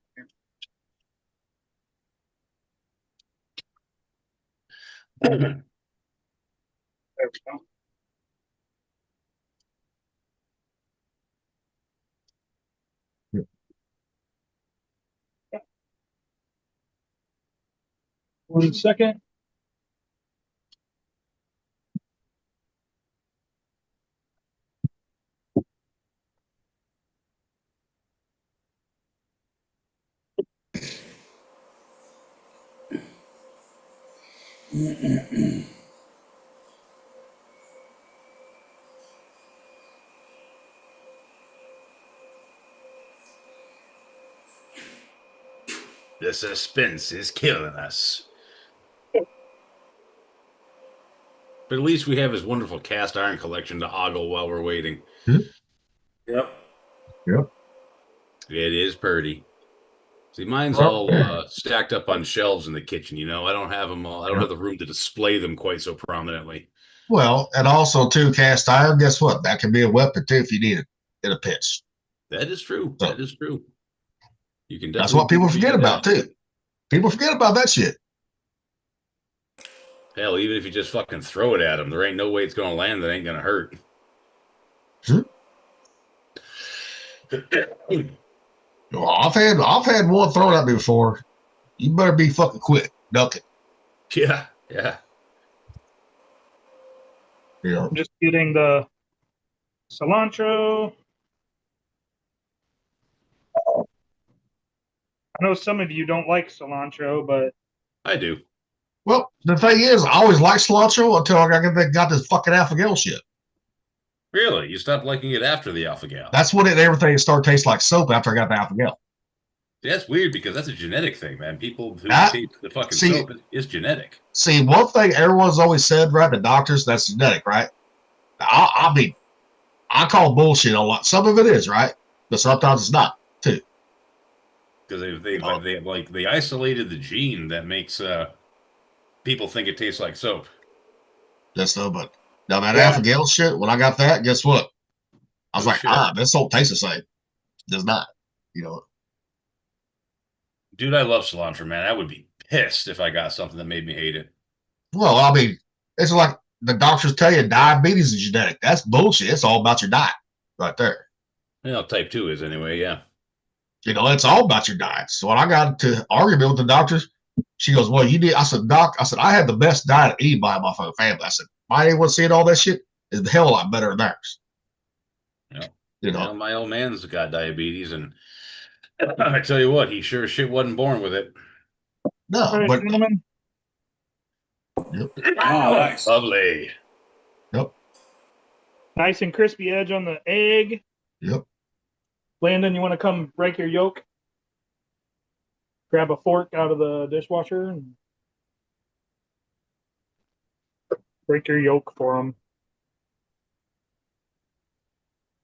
Speaker 3: There we go.
Speaker 2: Yeah.
Speaker 3: 1 second.
Speaker 4: The suspense is killing us. But at least we have his wonderful cast iron collection to ogle while we're waiting.
Speaker 5: Yep.
Speaker 2: Yep.
Speaker 4: It is purty. See, mine's
Speaker 2: Well,
Speaker 4: all stacked up on shelves in the kitchen. I don't have them all. I don't have the room to display them quite so prominently.
Speaker 2: Well, and also too, cast iron. Guess what? That can be a weapon too if you need it in a pinch.
Speaker 4: That is true.
Speaker 2: So,
Speaker 4: that is true. You can.
Speaker 2: That's what people forget about too. People forget about that shit.
Speaker 4: Hell, even if you just fucking throw it at them, there ain't no way it's going to land that ain't going to hurt.
Speaker 2: Sure. Well, I've had one thrown at me before. You better be fucking quick, duck it.
Speaker 4: Yeah.
Speaker 2: You know.
Speaker 3: I'm just getting the cilantro. I know some of you don't like cilantro, but
Speaker 4: I do.
Speaker 2: Well, the thing is, I always liked cilantro until I got this fucking alpha-gal shit.
Speaker 4: Really? You stopped liking it after the alpha-gal?
Speaker 2: That's when everything started tasting like soap after I got the alpha-gal.
Speaker 4: That's weird because that's a genetic thing, man. People who taste the fucking soap is genetic.
Speaker 2: See, one thing everyone's always said, right? The doctors, that's genetic, right? I mean, I call bullshit a lot. Some of it is, right? But sometimes it's not, too.
Speaker 4: Because they isolated the gene that makes people think it tastes like soap.
Speaker 2: That's no, but now that alpha-gal shit, when I got that, guess what? I was like, this don't taste the same. It does not,
Speaker 4: Dude, I love cilantro, man. I would be pissed if I got something that made me hate it.
Speaker 2: Well, I mean, it's like the doctors tell you diabetes is genetic. That's bullshit. It's all about your diet right there.
Speaker 4: Type 2 is anyway, yeah.
Speaker 2: It's all about your diet. So when I got to argument with the doctors, she goes, well, you did. I said, Doc, I had the best diet of anybody in my fucking family. I said, my A1C and all that shit is the hell of a lot better than theirs.
Speaker 4: Yeah. My old man's got diabetes, and I tell you what, he sure as shit wasn't born with it.
Speaker 2: No, but
Speaker 3: gentlemen.
Speaker 2: Yep.
Speaker 5: Oh, nice.
Speaker 4: Lovely.
Speaker 2: Yep.
Speaker 3: Nice and crispy edge on the egg.
Speaker 2: Yep.
Speaker 3: Landon, you want to come break your yolk? Grab a fork out of the dishwasher and break your yolk for them.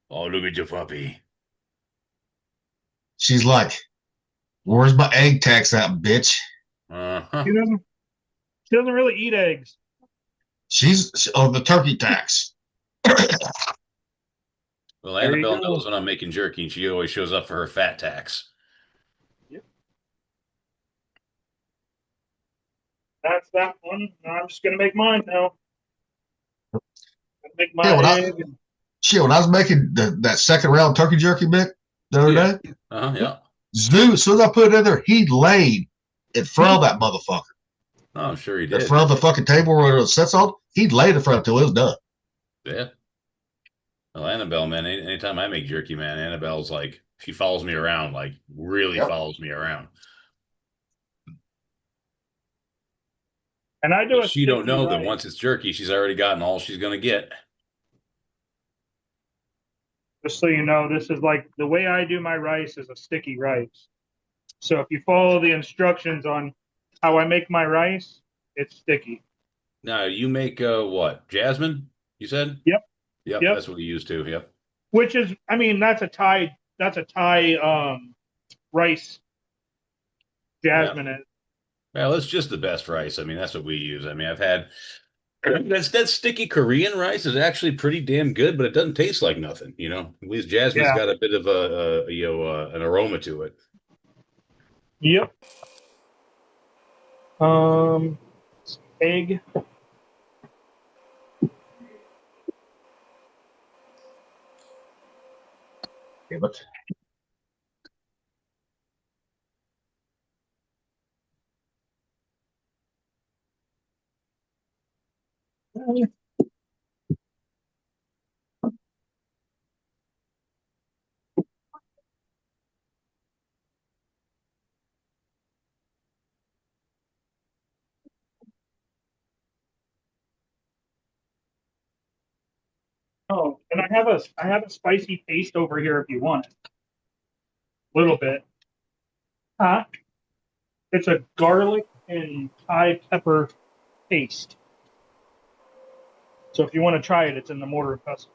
Speaker 4: Oh, look at your puppy.
Speaker 2: She's like, where's my egg tax at, bitch?
Speaker 4: Uh-huh.
Speaker 3: She doesn't really eat eggs.
Speaker 2: She's on the turkey tax.
Speaker 4: Well, Annabelle knows when I'm making jerky, and she always shows up for her fat tax.
Speaker 3: Yep. That's that one. I'm just going to make mine now. Make my egg.
Speaker 2: When I was making that second round turkey jerky bit the other day,
Speaker 4: yeah.
Speaker 2: Zoo, as soon as I put it in there, he laid in front of that motherfucker.
Speaker 4: Oh, I'm sure he did.
Speaker 2: In front of the fucking table where it sits on, he'd laid in front until it was done.
Speaker 4: Yeah. Well, Annabelle, man, anytime I make jerky, man, Annabelle's like, she follows me around, like really follows me around.
Speaker 3: And I do.
Speaker 4: She don't know that once it's jerky, she's already gotten all she's gonna get.
Speaker 3: Just so you know, this is like the way I do my rice is a sticky rice. So if you follow the instructions on how I make my rice, it's sticky.
Speaker 4: Now you make what? Jasmine? You said?
Speaker 3: Yep.
Speaker 4: Yep.
Speaker 3: Yep.
Speaker 4: That's what we use too. Yep.
Speaker 3: Which is, I mean, that's a Thai rice. Jasmine is.
Speaker 4: Well, it's just the best rice. I mean, that's what we use. I mean, I've had that sticky Korean rice is actually pretty damn good, but it doesn't taste like nothing. You know, at least Jasmine's got a bit of an aroma to it.
Speaker 3: Yep. Egg.
Speaker 2: Yeah, but
Speaker 3: Oh, and I have a spicy paste over here if you want it. A little bit. Huh? It's a garlic and Thai pepper paste. So if you want to try it, it's in the mortar and pestle.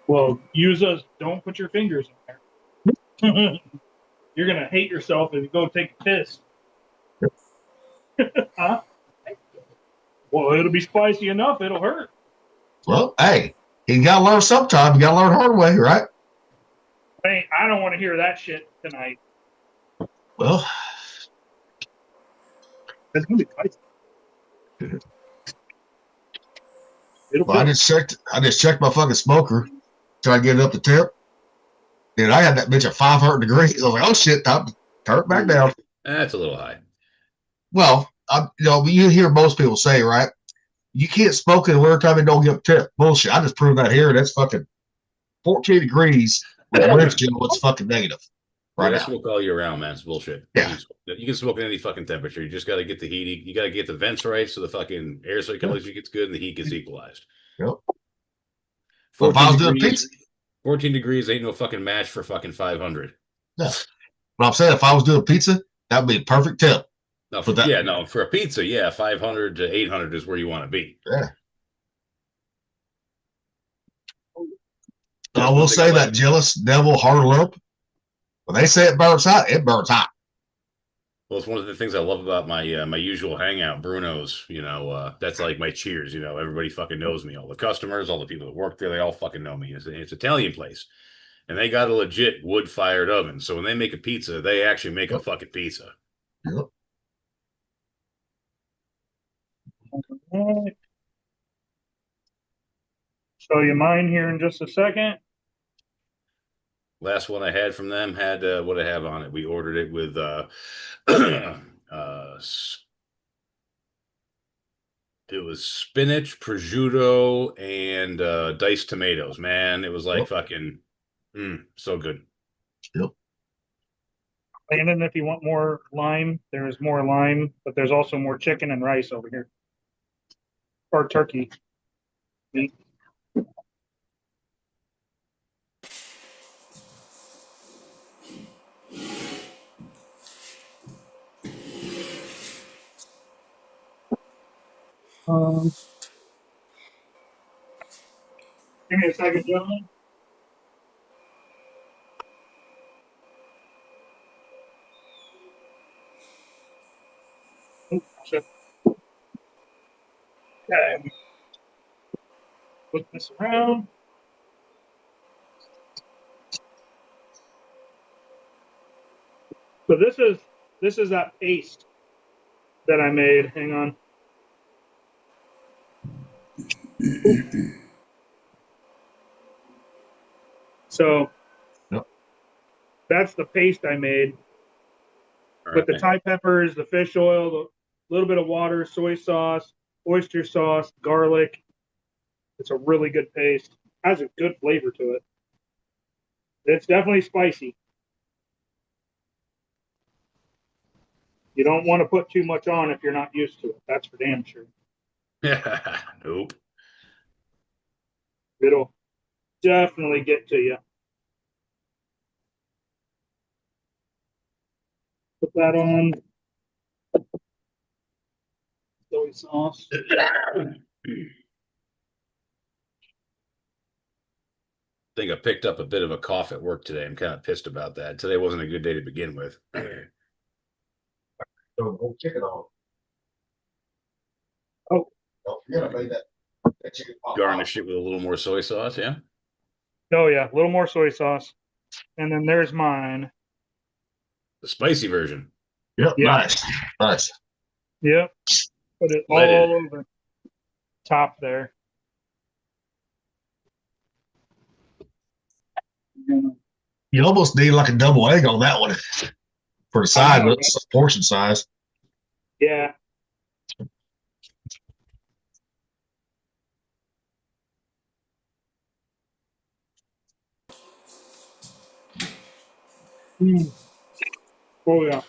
Speaker 3: Well, use those. Don't put your fingers in there. You're gonna hate yourself if you go take a piss. Huh? Well, it'll be spicy enough. It'll hurt.
Speaker 2: well, hey, you gotta learn sometime. You gotta learn the hard way, right?
Speaker 3: Hey, I don't want to hear that shit tonight.
Speaker 2: Well,
Speaker 3: It's gonna be spicy.
Speaker 2: I just checked my fucking smoker till I get it up to temp. And I had that bitch at 500 degrees. I was like, oh shit, time to turn it back down.
Speaker 4: That's a little high.
Speaker 2: Well, you hear most people say, right? You can't smoke in the wintertime and don't get up temp. Bullshit. I just proved that here. That's fucking 14 degrees with the wind chill. It's fucking negative right
Speaker 4: I
Speaker 2: now.
Speaker 4: smoke all year round, man. It's bullshit.
Speaker 2: Yeah.
Speaker 4: You can smoke at any fucking temperature. You just got to get the heat. You got to get the vents right so the fucking air circulation gets good and the heat gets equalized.
Speaker 2: Yep. Well, if I was doing pizza,
Speaker 4: 14 degrees ain't no fucking match for fucking 500.
Speaker 2: No. But I'm saying if I was doing pizza, that would be a perfect tip.
Speaker 4: No, for a pizza, 500 to 800 is where you want to be.
Speaker 2: Yeah. I will say that jealous devil hard lump, when they say it burns hot, it burns hot.
Speaker 4: Well, it's one of the things I love about my my usual hangout, Bruno's. You know, that's like my cheers. You know, everybody fucking knows me. All the customers, all the people that work there, they all fucking know me. It's an Italian place, and they got a legit wood-fired oven. So when they make a pizza, they actually make a fucking pizza.
Speaker 2: Yep.
Speaker 3: Show you mine here in just a second.
Speaker 4: Last one I had from them had what I have on it. We ordered it with it was spinach, prosciutto, and diced tomatoes. Man, it was like fucking so good.
Speaker 2: Yep.
Speaker 3: And then if you want more lime, there's more lime, but there's also more chicken and rice over here. Or turkey meat. Give me a second, gentlemen. Oh, shit. Okay. Put this around. So this is that paste that I made. Hang on. So that's the paste I made with the Thai peppers, the fish oil, a little bit of water, soy sauce, oyster sauce, garlic. It's a really good paste. Has a good flavor to it. It's definitely spicy. You don't want to put too much on if you're not used to it. That's for damn sure.
Speaker 4: Nope.
Speaker 3: It'll definitely get to you. Put that on. Soy sauce.
Speaker 4: I think I picked up a bit of a cough at work today. I'm kind of pissed about that. Today wasn't a good day to begin with.
Speaker 2: Don't kick it on.
Speaker 3: Oh.
Speaker 2: Don't forget I made that chicken pop.
Speaker 4: Garnish it with a little more soy sauce, yeah?
Speaker 3: Oh yeah, a little more soy sauce. And then there's mine.
Speaker 4: The spicy version.
Speaker 2: Yep,
Speaker 3: Yeah.
Speaker 2: nice. Nice.
Speaker 3: Yep. Put it
Speaker 4: Let
Speaker 3: all
Speaker 4: it.
Speaker 3: over top there.
Speaker 2: You almost need like a double egg on that one for the size,
Speaker 3: know,
Speaker 2: portion size.
Speaker 3: Yeah. Mm. Oh yeah.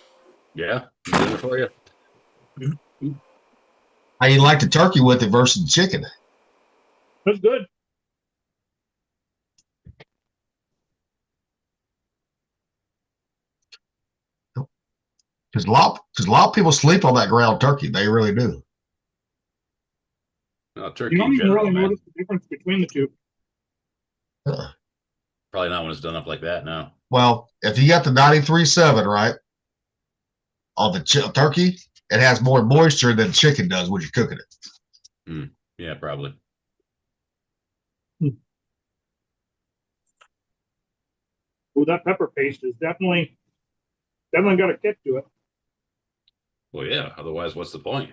Speaker 4: Yeah, dinner for you.
Speaker 2: How you like the turkey with it versus the chicken?
Speaker 3: That's good.
Speaker 2: Because a lot of people sleep on that ground turkey. They really do.
Speaker 4: No,
Speaker 3: You
Speaker 4: turkey
Speaker 3: don't
Speaker 4: in
Speaker 3: even
Speaker 4: general,
Speaker 3: really
Speaker 4: man.
Speaker 3: notice the difference between the two.
Speaker 4: Probably not when it's done up like that. No.
Speaker 2: Well, if you got the 93.7 right on the turkey, it has more moisture than chicken does when you're cooking it.
Speaker 4: Yeah, probably.
Speaker 3: Oh, that pepper paste is definitely got a kick to it.
Speaker 4: Well, yeah. Otherwise, what's the point?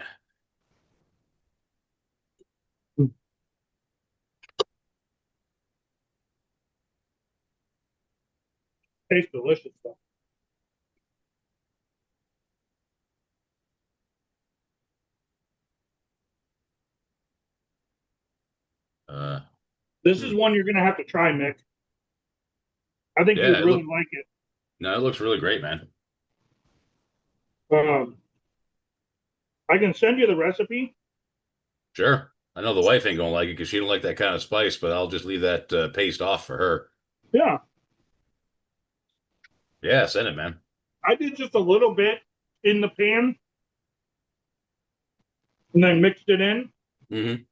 Speaker 3: Tastes delicious though. This is one you're gonna have to try, Mick. I think you'd
Speaker 4: Yeah,
Speaker 3: really like it.
Speaker 4: no, it looks really great, man.
Speaker 3: I can send you the recipe.
Speaker 4: Sure. I know the wife ain't gonna like it because she don't like that kind of spice, but I'll just leave that paste off for her.
Speaker 3: Yeah.
Speaker 4: Yeah, send it, man.
Speaker 3: I did just a little bit in the pan and then mixed it in.
Speaker 4: Mm-hmm.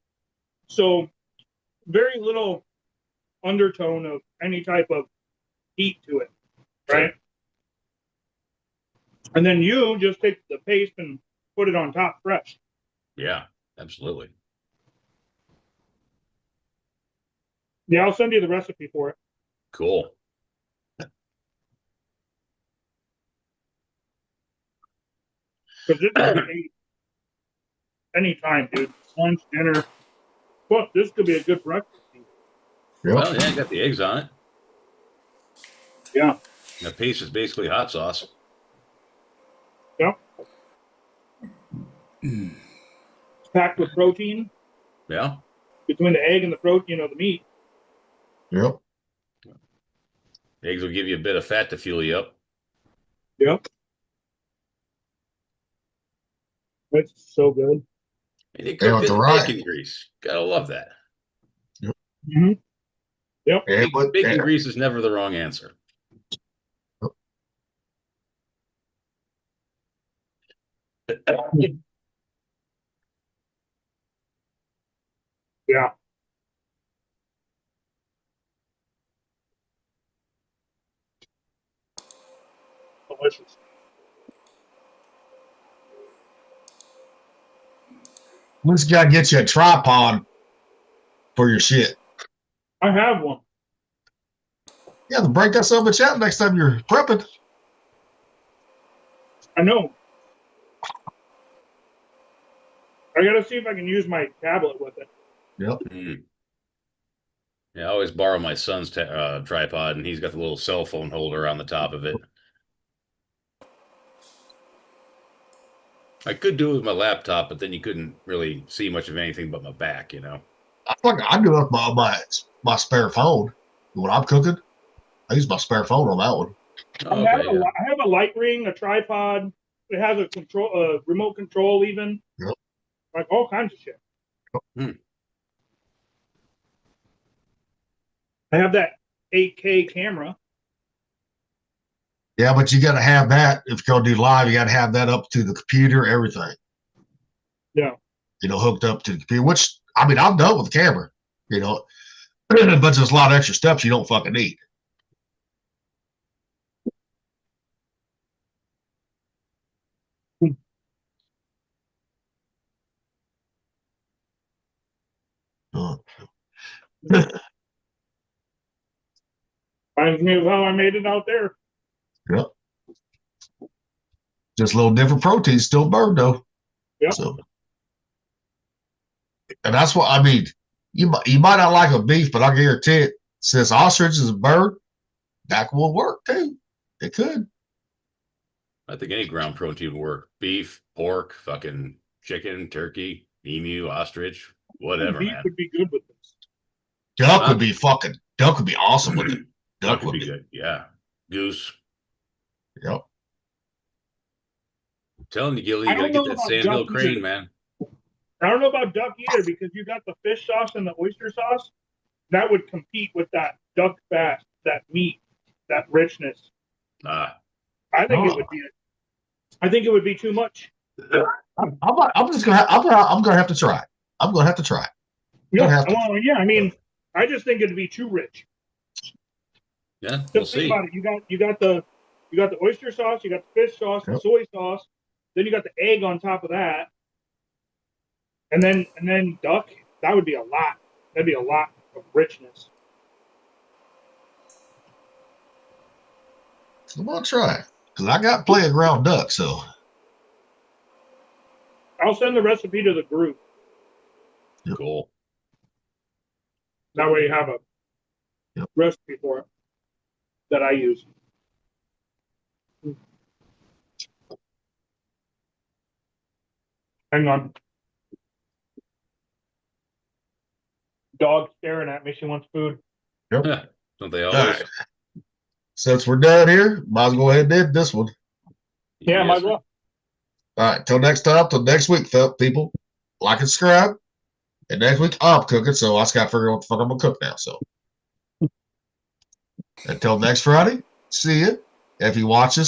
Speaker 3: So very little undertone of any type of heat to it. Right.
Speaker 4: Sure.
Speaker 3: And then you just take the paste and put it on top fresh.
Speaker 4: Yeah, absolutely.
Speaker 3: Yeah, I'll send you the recipe for it.
Speaker 4: Cool.
Speaker 3: Because this is anytime, dude. Lunch, dinner. But this could be a good breakfast.
Speaker 2: Yep.
Speaker 4: Well, yeah, I got the eggs on it.
Speaker 3: Yeah.
Speaker 4: The paste is basically hot sauce.
Speaker 3: Yep. It's packed with protein.
Speaker 4: Yeah.
Speaker 3: Between the egg and the protein of the meat.
Speaker 2: Yep.
Speaker 4: Eggs will give you a bit of fat to fuel you up.
Speaker 3: Yep. It's so good.
Speaker 4: And they cooked it in
Speaker 2: right.
Speaker 4: bacon grease. Gotta love that.
Speaker 2: Yep.
Speaker 3: Mm-hmm. Yep.
Speaker 4: Bacon grease is never the wrong answer.
Speaker 3: Yeah. Delicious.
Speaker 2: We just gotta get you a tripod for your shit.
Speaker 3: I have one.
Speaker 2: Yeah, to break that son of a bitch out next time you're prepping.
Speaker 3: I know. I gotta see if I can use my tablet with it.
Speaker 2: Yep.
Speaker 4: Yeah, I always borrow my son's tripod, and he's got the little cell phone holder on the top of it. I could do it with my laptop, but then you couldn't really see much of anything but my back, you know.
Speaker 2: I do it with my spare phone when I'm cooking. I use my spare phone on that one.
Speaker 4: Oh,
Speaker 3: I
Speaker 4: okay,
Speaker 3: have a light ring, a tripod. It has a remote control, even.
Speaker 2: Yep.
Speaker 3: Like all kinds of shit. I have that 8K camera.
Speaker 2: Yeah, but you got to have that. If you're going to do live, you got to have that up to the computer, everything.
Speaker 3: Yeah.
Speaker 2: Hooked up to the computer, which, I mean, I've done with the camera, but there's a lot of extra steps you don't fucking need.
Speaker 3: Reminds me of how I made it out there.
Speaker 2: Yep. Just a little different protein, still bird though.
Speaker 3: Yep.
Speaker 2: So, and that's what I mean. You might not like a beef, but I guarantee it. Since ostrich is a bird, that will work too. It could.
Speaker 4: I think any ground protein would work. Beef, pork, fucking chicken, turkey, emu, ostrich, whatever,
Speaker 3: Beef
Speaker 4: man.
Speaker 3: would be good with this.
Speaker 2: Duck would be awesome with it.
Speaker 4: Duck would be good. Yeah. Goose.
Speaker 2: Yep.
Speaker 4: I'm telling you, Gilly, you gotta get that sandhill crane, man.
Speaker 3: I don't know about duck either because you got the fish sauce and the oyster sauce. That would compete with that duck fat, that meat, that richness. I think it would be. I think it would be too much.
Speaker 2: I'm just gonna. I'm gonna have to try. I'm gonna have to try.
Speaker 3: Yeah. Well, yeah. I mean, I just think it'd be too rich.
Speaker 4: Yeah, we'll
Speaker 3: Just think
Speaker 4: see.
Speaker 3: about it. You got the oyster sauce, you got the fish sauce, the soy sauce, then you got the egg on top of that, and then duck. That would be a lot. That'd be a lot of richness.
Speaker 2: I'm gonna try because I got plenty of ground duck. So
Speaker 3: I'll send the recipe to the group.
Speaker 4: Cool.
Speaker 3: That way you have a recipe for it that I use. Hang on. Dog staring at me. She wants food.
Speaker 2: yep.
Speaker 4: Don't they
Speaker 2: All
Speaker 4: always?
Speaker 2: right. Since we're done here, might as well go ahead and end this one.
Speaker 3: Yeah, might as well.
Speaker 2: All right. Till next time. Till next week, people. Like and subscribe. And next week I'm cooking, so I just got to figure out what the fuck I'm gonna cook now. So until next Friday, see you. If you watch this